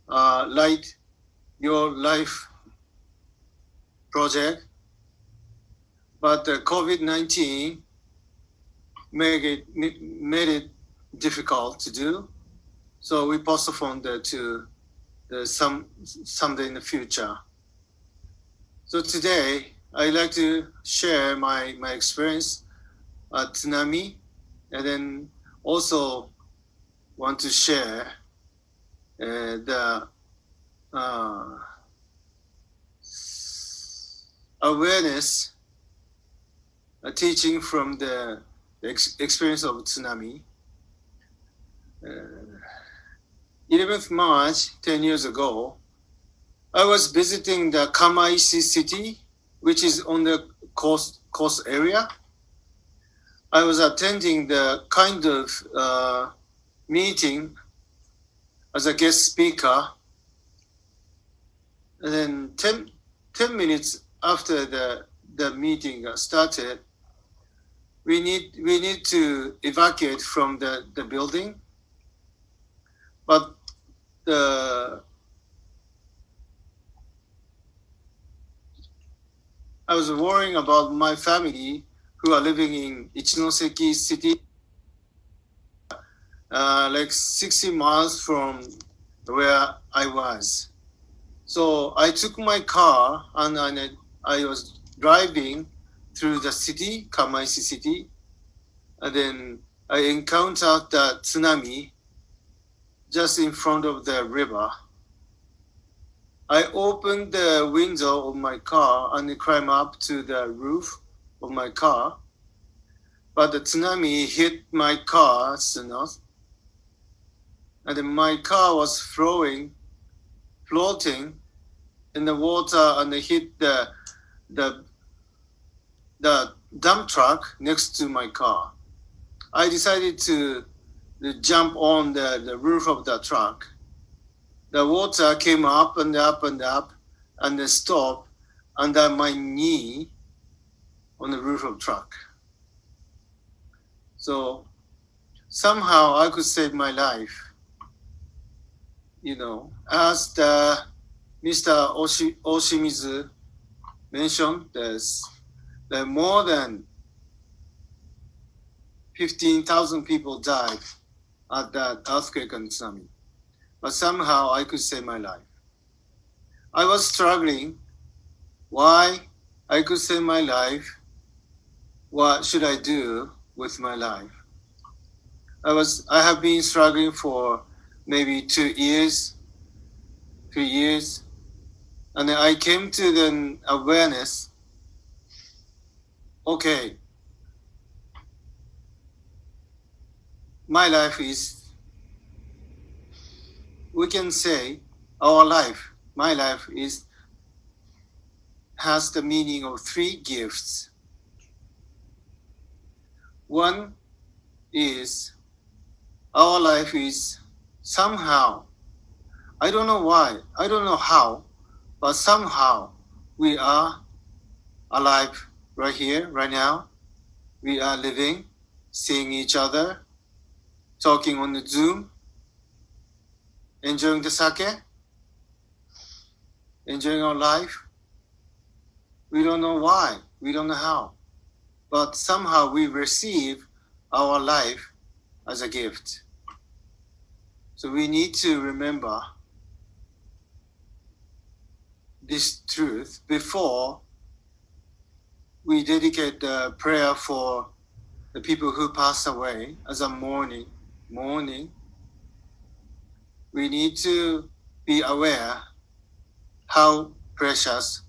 Speaker 2: Light Your Life project. But the COVID-19 made it difficult to do. So we postponed it to someday in the future. So today, I'd like to share my experience at tsunami, and then also want to share the awareness teaching from the experience of tsunami. 11th March, 10 years ago, I was visiting the Kamaisi city, which is on the coast area. I was attending the kind of meeting as a guest speaker. And then 10 minutes after the meeting started, we need to evacuate from the building. But I was worrying about my family who are living in Ichinoseki city, like 60 miles from where I was. So I took my car and I was driving through the city, Kamaisi city, and then I encountered the tsunami just in front of the river. I opened the window of my car and climbed up to the roof of my car, but the tsunami hit my car soon, and then my car was floating in the water, and it hit the dump truck next to my car. I decided to jump on the roof of the truck. The water came up and up and up, and then stopped under my knee on the roof of the truck. So somehow I could save my life. You know, as the Mr. Oshinizu mentioned, there's more than 15,000 people died at that earthquake and tsunami. But somehow I could save my life. I was struggling why I could save my life. What should I do with my life? I have been struggling for maybe 2 years, 3 years, and then I came to the awareness. Okay, my life is, we can say our life, my life has the meaning of 3 gifts. One is our life is somehow, I don't know why, I don't know how, but somehow we are alive right here, right now. We are living, seeing each other, talking on the Zoom, enjoying the sake, enjoying our life. We don't know why, we don't know how, but somehow we receive our life as a gift. So we need to remember this truth before we dedicate the prayer for the people who passed away as a mourning. We need to be aware how precious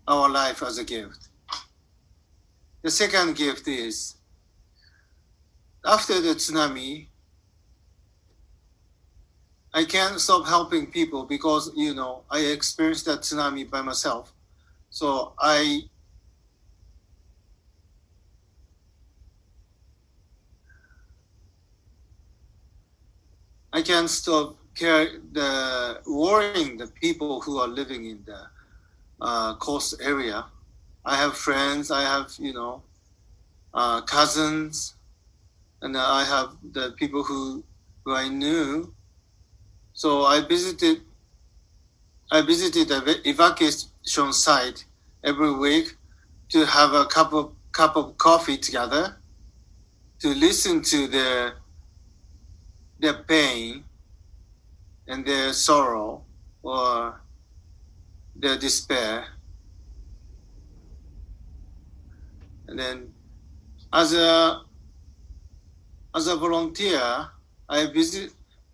Speaker 2: our life as a gift. The second gift is, after the tsunami, I can't stop helping people because, I experienced that tsunami by myself. So I can't stop worrying the people who are living in the coast area. I have friends, I have, cousins, and I have the people who I knew. So I visited the evacuation site every week to have a cup of coffee together, to listen to their pain and their sorrow or their despair. And then as a volunteer, I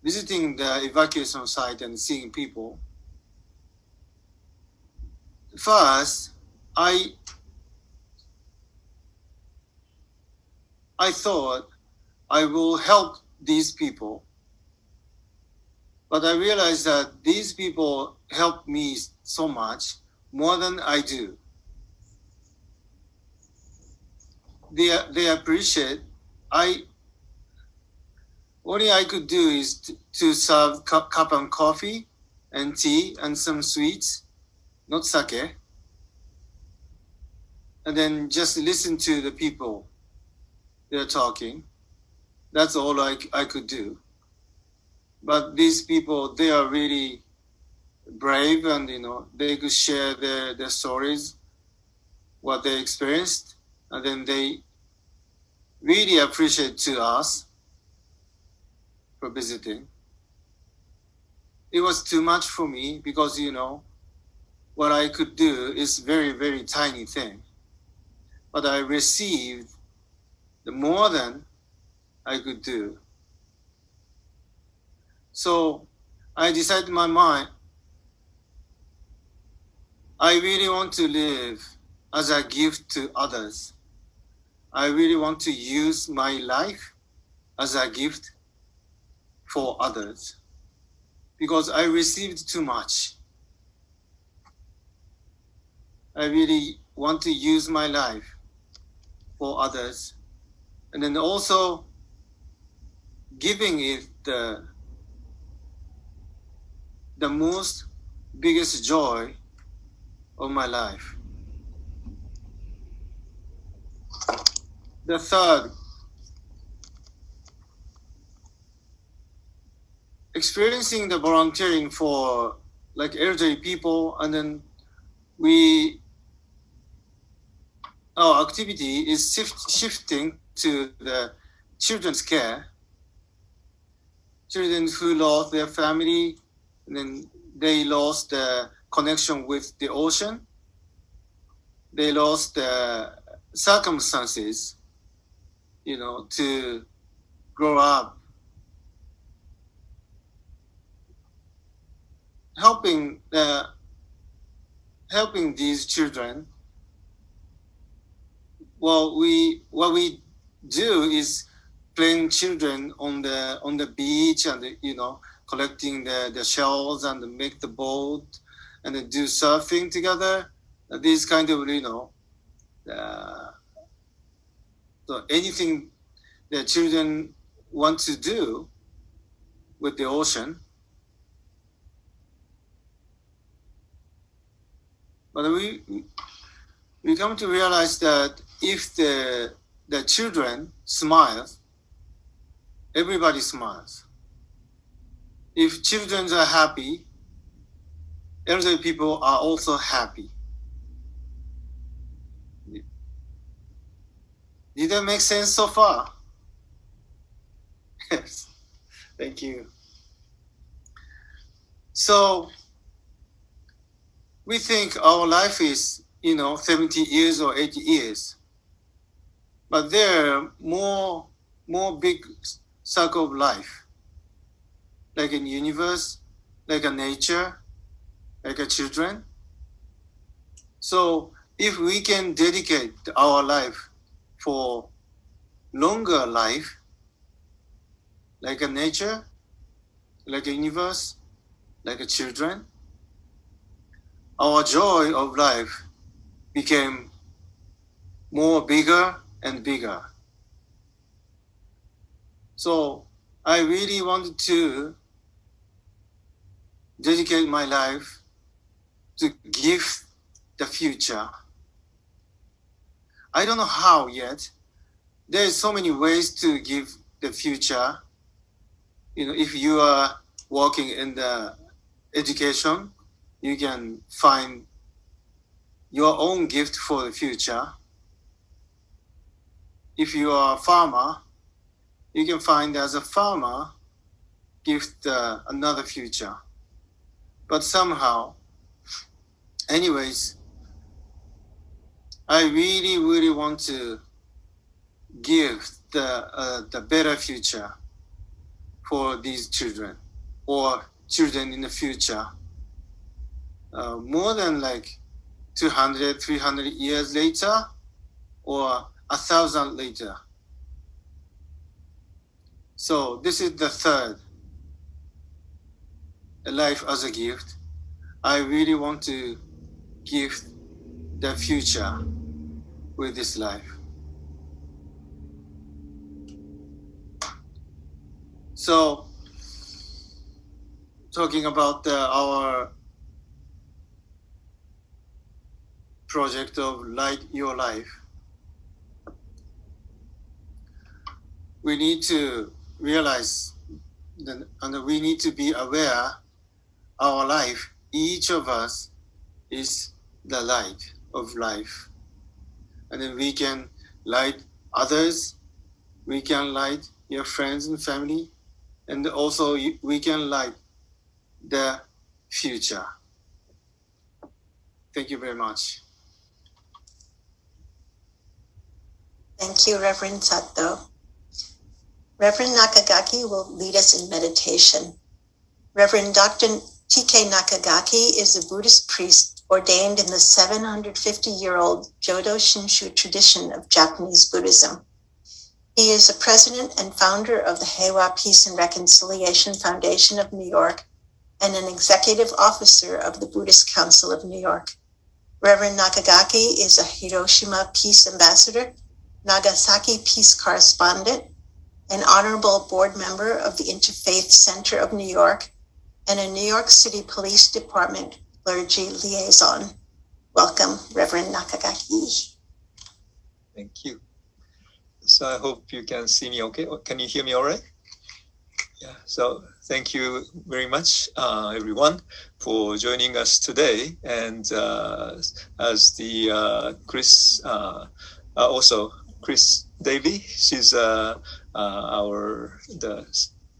Speaker 2: visiting the evacuation site and seeing people. First, I thought I will help these people, but I realized that these people help me so much more than I do. They appreciate. Only I could do is to serve cup of coffee and tea and some sweets, not sake, and then just listen to the people they're talking. That's all I could do. But these people, they are really brave, and they could share their stories, what they experienced, and then they really appreciate to us for visiting. It was too much for me because, what I could do is very, very tiny thing. But I received the more than I could do. So I decided in my mind, I really want to live as a gift to others. I really want to use my life as a gift for others because I received too much. I really want to use my life for others, and then also giving it the most biggest joy of my life. The third, experiencing the volunteering for elderly people, and then our activity is shifting to the children's care. children who lost their family, and then they lost the connection with the ocean. They lost the circumstances, to grow up. Helping these children. What we do is playing children on the beach and collecting the shells and make the boat and then do surfing together. These kind of so anything the children want to do with the ocean. But we come to realize that if the children smile, everybody smiles. If children are happy, elderly people are also happy. Did that make sense so far? Yes. Thank you. So we think our life is, 70 years or 80 years. But there are more big circle of life, like in universe, like a nature, like a children. So if we can dedicate our life for longer life, like a nature, like a universe, like a children, our joy of life became more bigger and bigger. So I really wanted to dedicate my life to give the future. I don't know how yet. There's so many ways to give the future. If you are working in the education, you can find your own gift for the future. If you are a farmer, you can find as a farmer gift another future. But somehow, anyways, I really, really want to give the better future for these children or children in the future. More than like 200, 300 years later or 1,000 later. So this is the third, life as a gift. I really want to give the future with this life. So talking about our project of Light Your Life, we need to realize that, and we need to be aware our life, each of us is the light of life. And then we can light others, we can light your friends and family, and also we can light the future. Thank you very much.
Speaker 1: Thank you, Reverend Sato. Reverend Nakagaki will lead us in meditation. Reverend Dr. T.K. Nakagaki is a Buddhist priest ordained in the 750-year-old Jodo Shinshu tradition of Japanese Buddhism. He is a president and founder of the Heiwa Peace and Reconciliation Foundation of New York and an executive officer of the Buddhist Council of New York. Reverend Nakagaki is a Hiroshima Peace Ambassador, Nagasaki Peace Correspondent, an honorable board member of the Interfaith Center of New York, and a New York City Police Department clergy liaison. Welcome, Reverend Nakagaki.
Speaker 4: Thank you. So I hope you can see me okay. Can you hear me all right? Yeah, so thank you very much, everyone, for joining us today. And as the Chris Davey, she's the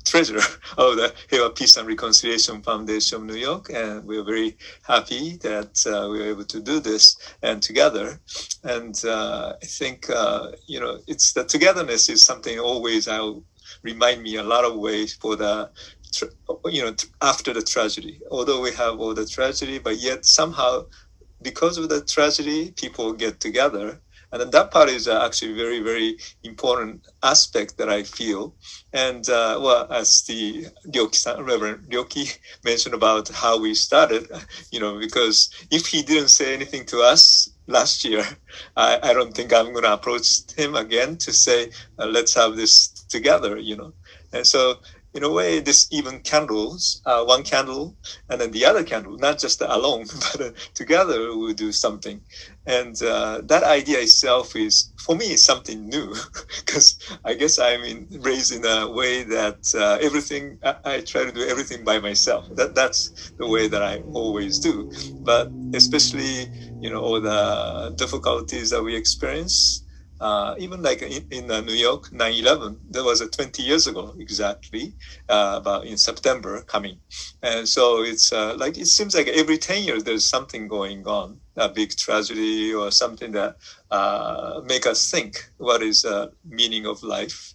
Speaker 4: treasurer of the Heiwa Peace and Reconciliation Foundation of New York, and we're very happy that we were able to do this and together. And I think it's the togetherness is something always I'll remind me a lot of ways for the after the tragedy. Although we have all the tragedy, but yet somehow because of the tragedy, people get together. And then that part is actually very, very important aspect that I feel. And as the Reverend Ryoki mentioned about how we started, because if he didn't say anything to us last year, I don't think I'm going to approach him again to say, let's have this together, And so in a way, this even candles, one candle and then the other candle, not just alone, but together we'll do something. And that idea itself is, for me, something new, because I guess I'm raised in a way that everything, I try to do everything by myself. That's the way that I always do. But especially, all the difficulties that we experience, even like in New York, 9/11, that was 20 years ago exactly, about in September coming. And so it's it seems like every 10 years there's something going on, a big tragedy or something that make us think what is the meaning of life.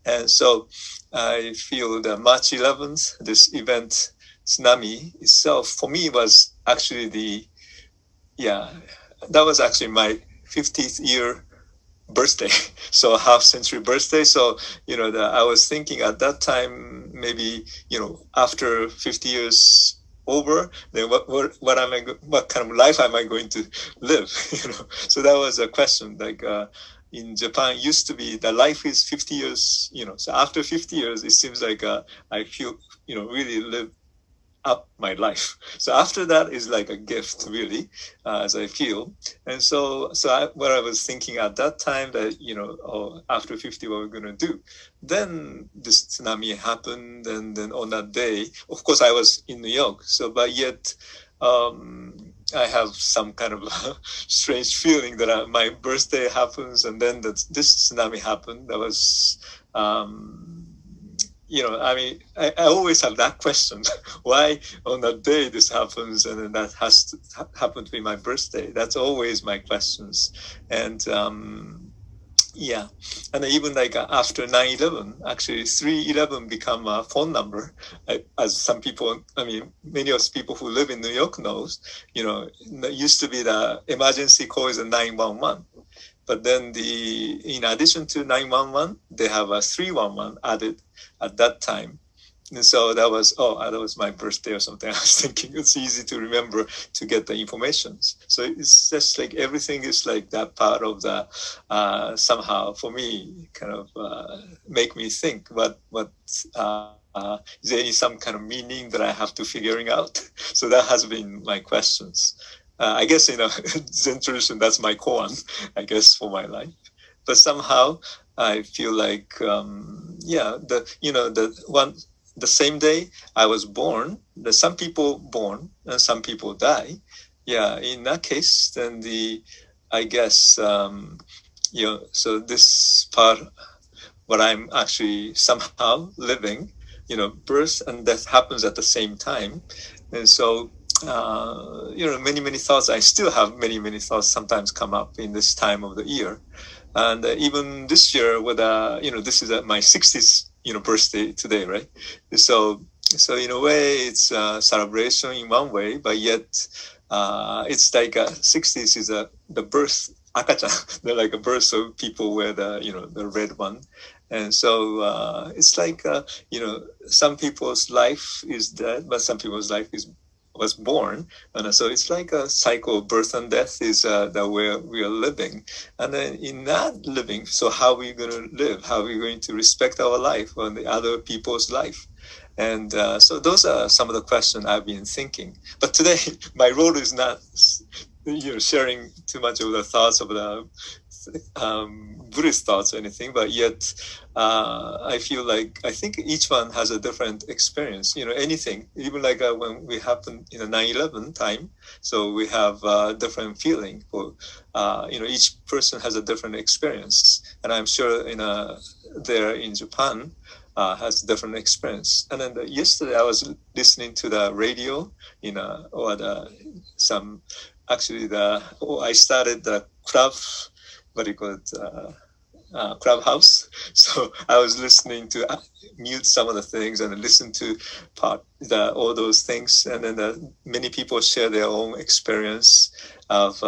Speaker 4: And so I feel that March 11th, this event, tsunami itself, for me was actually that was actually my 50th year birthday, so half-century birthday. So I was thinking at that time, maybe after 50 years over, then what kind of life am I going to live? So that was a question. Like in Japan, used to be that life is 50 years. So after 50 years, it seems like I feel really live up my life. So after that is like a gift, really, as I feel. And so what I was thinking at that time that, after 50, what we're going to do. Then this tsunami happened. And then on that day, of course, I was in New York. So, but yet, I have some kind of strange feeling that my birthday happens. And then this tsunami happened. That was, I always have that question. Why on that day this happens and then that has to happen to be my birthday? That's always my questions. And and even like after 9/11, actually 311 become a phone number. As some people, many of the people who live in New York knows, it used to be the emergency call is a 911. But then in addition to 911, they have a 311 added at that time. And so that was my birthday or something. I was thinking it's easy to remember to get the information. So it's just like everything is like that part of the, somehow for me, kind of make me think what is there some kind of meaning that I have to figuring out? So that has been my questions. I guess, Zen tradition, that's my koan, I guess, for my life. But somehow I feel like, the same day I was born, there's some people born and some people die. Yeah, in that case, then so this part, what I'm actually somehow living, birth and death happens at the same time. And so, many thoughts. I still have many thoughts sometimes come up in this time of the year. And even this year, with this is my 60th, birthday today, right? So in a way, it's a celebration in one way, but yet it's like 60th is the birth akacha. They're like a birth of people wear the red one. And so it's like some people's life is dead, but some people's life was born, and so it's like a cycle of birth and death is that we are living. And then in that living, so how are we going to live? How are we going to respect our life or the other people's life? And so those are some of the questions I've been thinking. But today, my role is not sharing too much of the thoughts of the Buddhist thoughts or anything, but yet I feel like I think each one has a different experience. Anything, even like when we happen in a 9/11 time, so we have a different feeling. For each person has a different experience, and I'm sure there in Japan, has different experience. And then yesterday I was listening to the radio, I started the club, Clubhouse. So I was listening to mute some of the things and listen to all those things. And then many people share their own experience of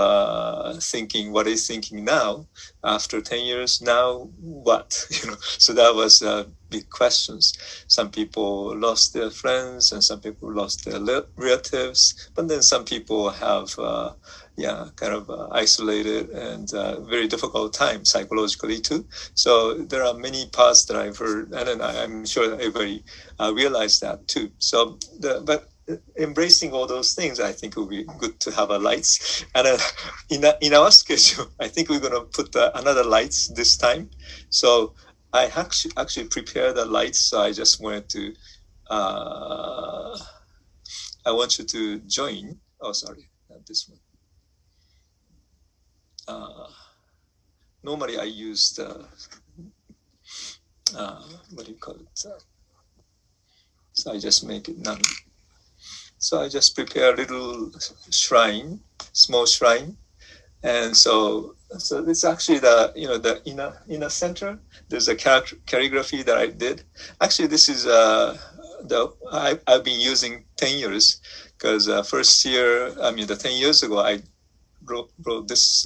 Speaker 4: thinking, what is thinking now after 10 years, now what? So that was big questions. Some people lost their friends and some people lost their relatives, but then some people have isolated and very difficult time psychologically too. So there are many parts that I've heard, and then I'm sure that everybody realized that too. So, but embracing all those things, I think it would be good to have a lights. And in our schedule, I think we're going to put another lights this time. So I actually prepared the lights. So I just wanted to, I want you to join. Oh, sorry, not this one. Normally I use the, what do you call it? So I just make it none. So I just prepare a little shrine, small shrine. And so it's actually the inner center. There's a calligraphy that I did. Actually, this is I've been using 10 years because first year, 10 years ago, I wrote this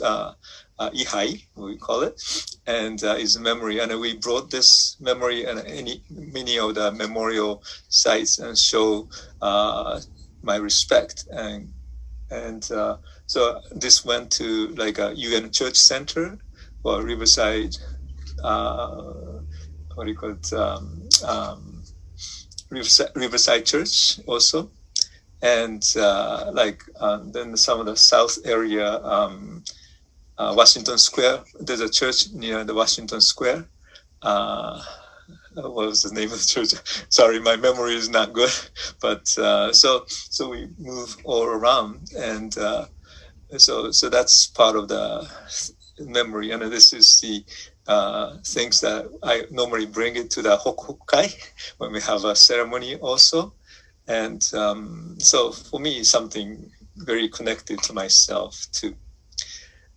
Speaker 4: ihai, we call it, and is memory. And we brought this memory and many of the memorial sites and show my respect. And so this went to like a UN Church Center or Riverside, Riverside Church also. And then some of the South area, Washington Square, there's a church near the Washington Square. What was the name of the church? Sorry, my memory is not good. But so we move all around, and so that's part of the memory. And this is the things that I normally bring it to the Hokukai when we have a ceremony also. And so for me, something very connected to myself too.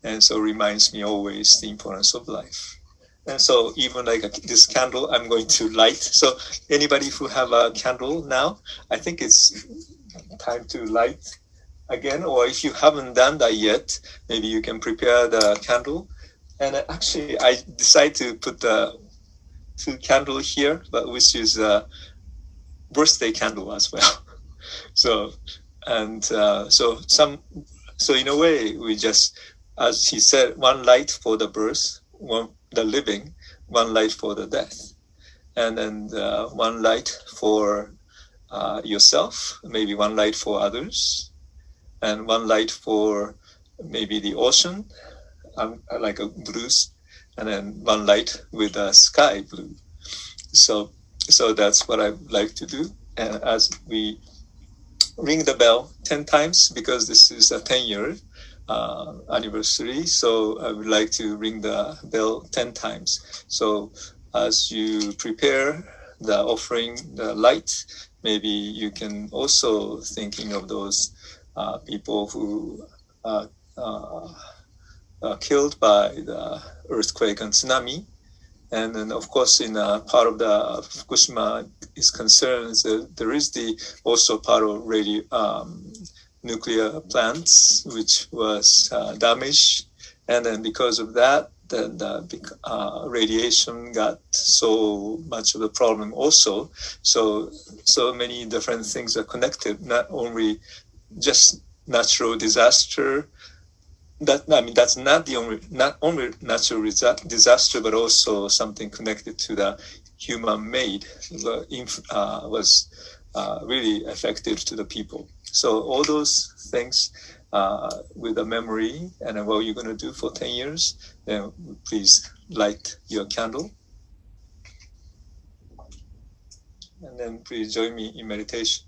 Speaker 4: And so reminds me always the importance of life. And so even like this candle, I'm going to light. So anybody who have a candle now, I think it's time to light again. Or if you haven't done that yet, maybe you can prepare the candle. And actually, I decided to put the 2 candle here, but which is a birthday candle as well. So in a way, we just, as he said, one light for the birth, the living, one light for the death, and then one light for yourself, maybe one light for others, and one light for maybe the ocean, like a blue, and then one light with a sky blue. So that's what I like to do. And as we ring the bell 10 times, because this is a 10-year anniversary, so I would like to ring the bell 10 times. So as you prepare the offering, the light, maybe you can also thinking of those people who are killed by the earthquake and tsunami. And then, of course, in part of the Fukushima is concerned, there is also part of nuclear plants, which was damaged. And then because of that, then the radiation got so much of the problem also. So many different things are connected, not only just natural disaster. That's not only natural disaster, but also something connected to the human-made was really affected to the people. So all those things with the memory and what you're going to do for 10 years, then please light your candle. And then please join me in meditation.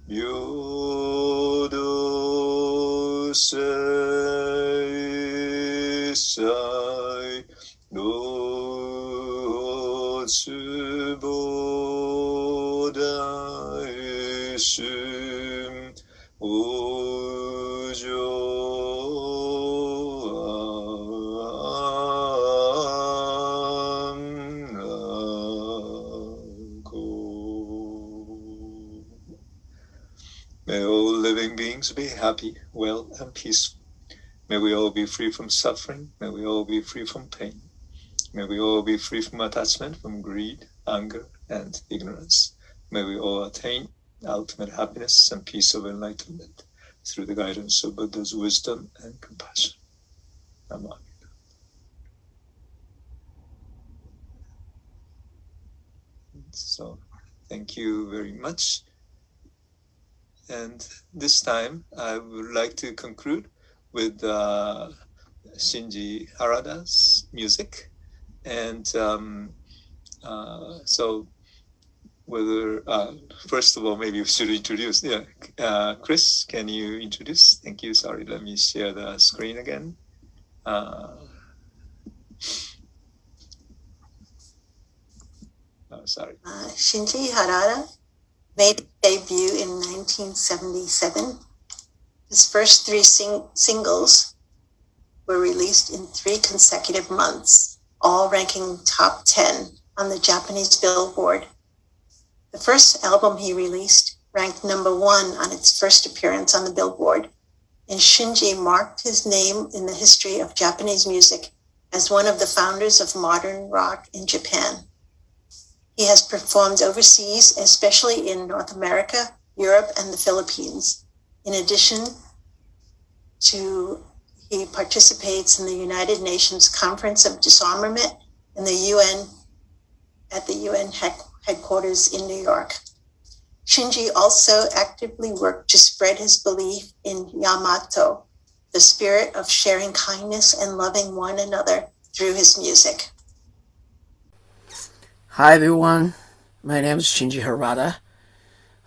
Speaker 4: 平等性才のつぼ大春お嬢May all living beings be happy, well, and peaceful. May we all be free from suffering. May we all be free from pain. May we all be free from attachment, from greed, anger, and ignorance. May we all attain ultimate happiness and peace of enlightenment through the guidance of Buddha's wisdom and compassion. Namo. So, thank you very much. And this time, I would like to conclude with Shinji Harada's music. And so, whether, first of all, maybe we should introduce. Chris, can you introduce? Thank you. Sorry, let me share the screen again. Sorry.
Speaker 1: Shinji Harada made his debut in 1977. His first three singles were released in 3 consecutive months, all ranking top 10 on the Japanese Billboard. The first album he released ranked number 1 on its first appearance on the Billboard, and Shinji marked his name in the history of Japanese music as one of the founders of modern rock in Japan. He has performed overseas, especially in North America, Europe, and the Philippines. In addition to, he participates in the United Nations Conference of Disarmament and the UN at the UN headquarters in New York. Shinji also actively worked to spread his belief in Yamato, the spirit of sharing kindness and loving one another through his music.
Speaker 14: Hi everyone, my name is Shinji Harada.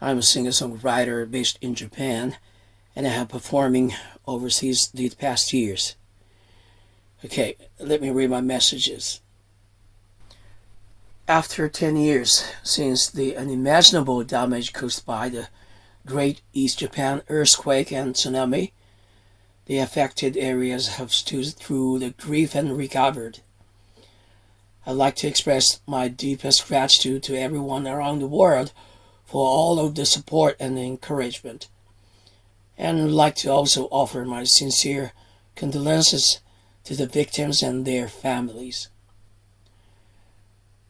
Speaker 14: I'm a singer-songwriter based in Japan, and I have performing overseas the past years. Okay, let me read my messages. After 10 years since the unimaginable damage caused by the Great East Japan Earthquake and Tsunami, the affected areas have stood through the grief and recovered. I'd like to express my deepest gratitude to everyone around the world for all of the support and encouragement. And I'd like to also offer my sincere condolences to the victims and their families.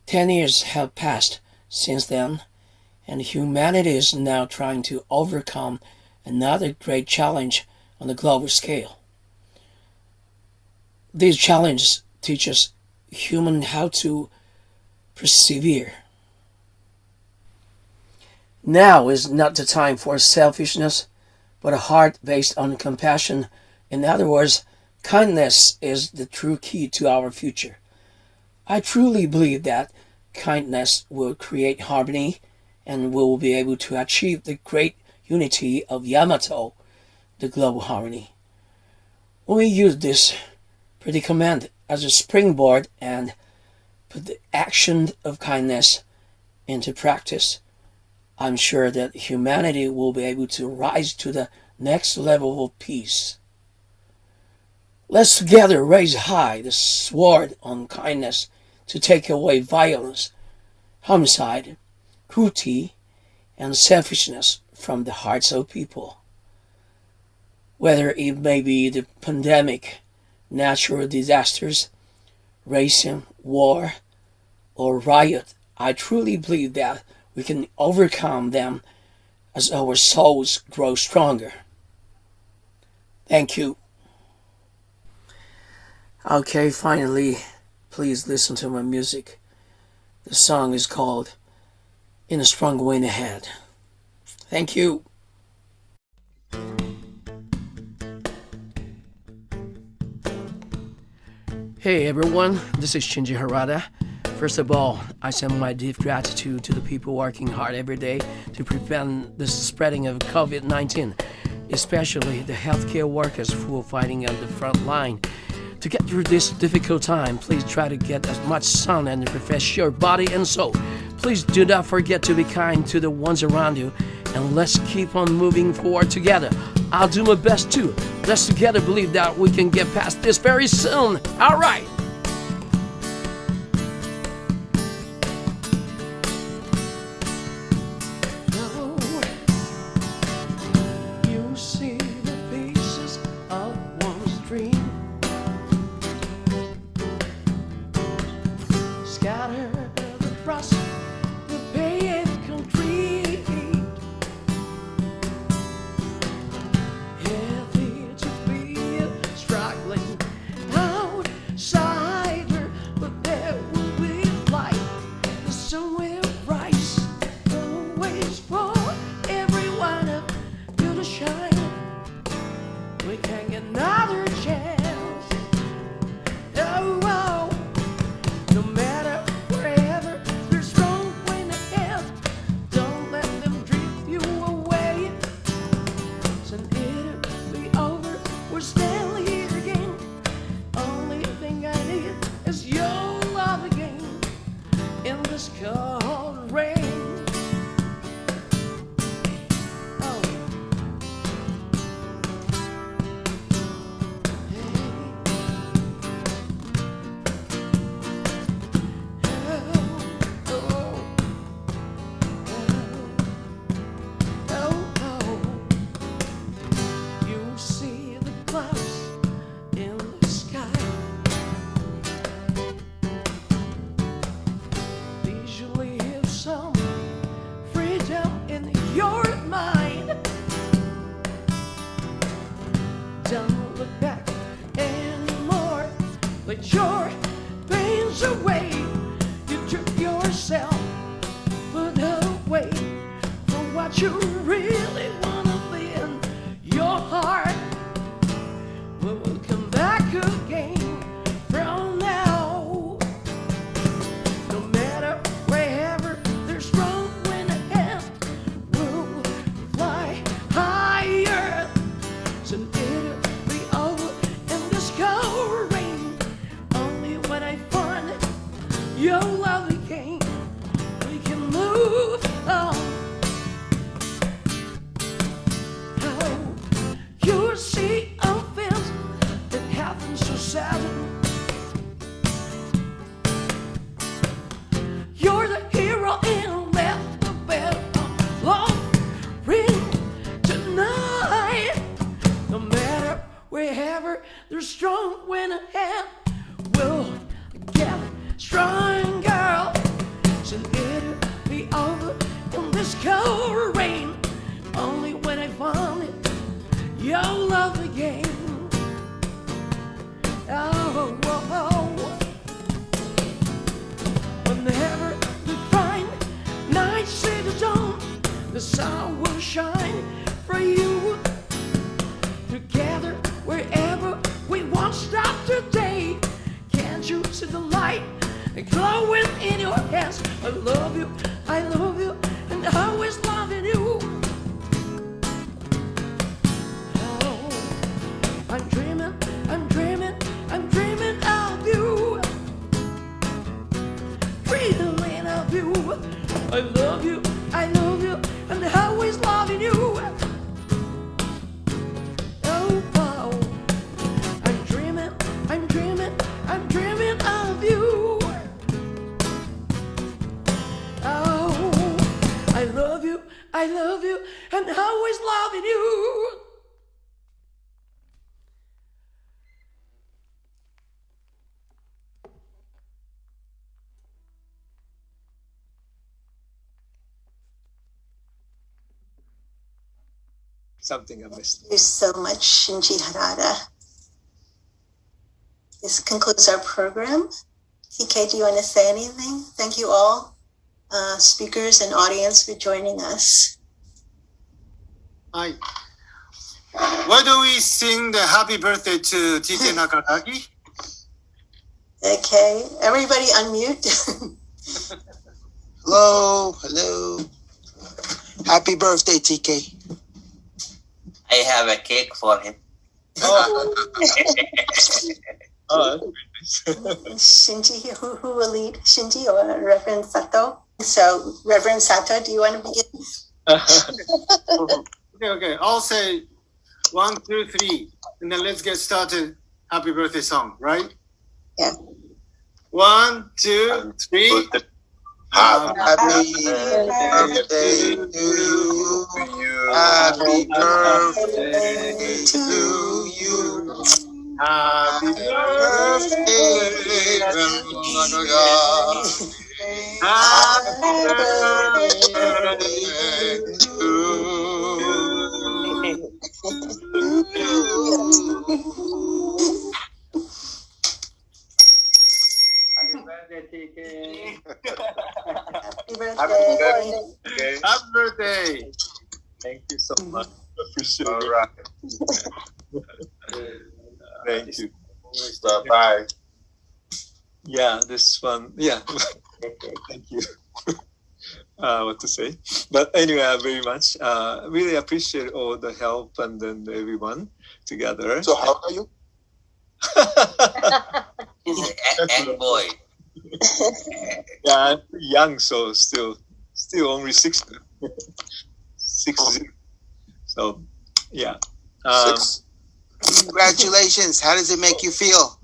Speaker 14: 10 years have passed since then, and humanity is now trying to overcome another great challenge on the global scale. These challenges teach us humans how to persevere. Now is not the time for selfishness, but a heart based on compassion. In other words, kindness is the true key to our future. I truly believe that kindness will create harmony and we will be able to achieve the great unity of Yamato, the global harmony. When we use this predicament as a springboard and put the action of kindness into practice, I'm sure that humanity will be able to rise to the next level of peace. Let's together raise high the sword on kindness to take away violence, homicide, cruelty, and selfishness from the hearts of people. Whether it may be the pandemic, natural disasters, racism, war, or riot, I truly believe that we can overcome them as our souls grow stronger. Thank you. Okay, finally, please listen to my music. The song is called In a Strong Wind Ahead. Thank you. Hey everyone, this is Shinji Harada First of all, I send my deep gratitude to the people working hard every day to prevent the spreading of COVID-19, especially the healthcare workers who are fighting on the front line. To get through this difficult time, please try to get as much sun and refresh your body and soul. Please do not forget to be kind to the ones around you, and let's keep on moving forward together. I'll do my best too. Let's together believe that we can get past this very soon. All right.
Speaker 4: Something I missed.
Speaker 1: Thank you so much, Shinji Harada. This concludes our program. TK, do you want to say anything? Thank you all, speakers and audience, for joining us.
Speaker 2: Hi. Why don't we sing the happy birthday to TK Nakaragi?
Speaker 1: Okay, everybody unmute.
Speaker 15: Hello, hello. Happy birthday, TK.
Speaker 7: I have a cake for him.
Speaker 1: Shinji, who will lead? Shinji or Reverend Sato? So, Reverend Sato, do you want to begin?
Speaker 2: Okay. I'll say 1, 2, 3, and then let's get started. Happy birthday song, right?
Speaker 1: Yeah.
Speaker 2: 1, 2, 3.
Speaker 15: Happy birthday to you. Happy birthday to you.
Speaker 2: Happy
Speaker 15: birthday,
Speaker 2: Happy
Speaker 1: Happy birthday.
Speaker 2: Happy birthday.
Speaker 4: Thank you so much. Appreciate
Speaker 5: All
Speaker 4: it.
Speaker 5: right.
Speaker 4: Thank you.
Speaker 5: Bye.
Speaker 4: Yeah, this one. Yeah. Thank you. What to say? But anyway, very much. Really appreciate all the help and then everyone together.
Speaker 15: So how are you?
Speaker 7: He's a young boy.
Speaker 4: Yeah, young, so still only 60. So yeah.
Speaker 15: 6. Congratulations. How does it make you feel?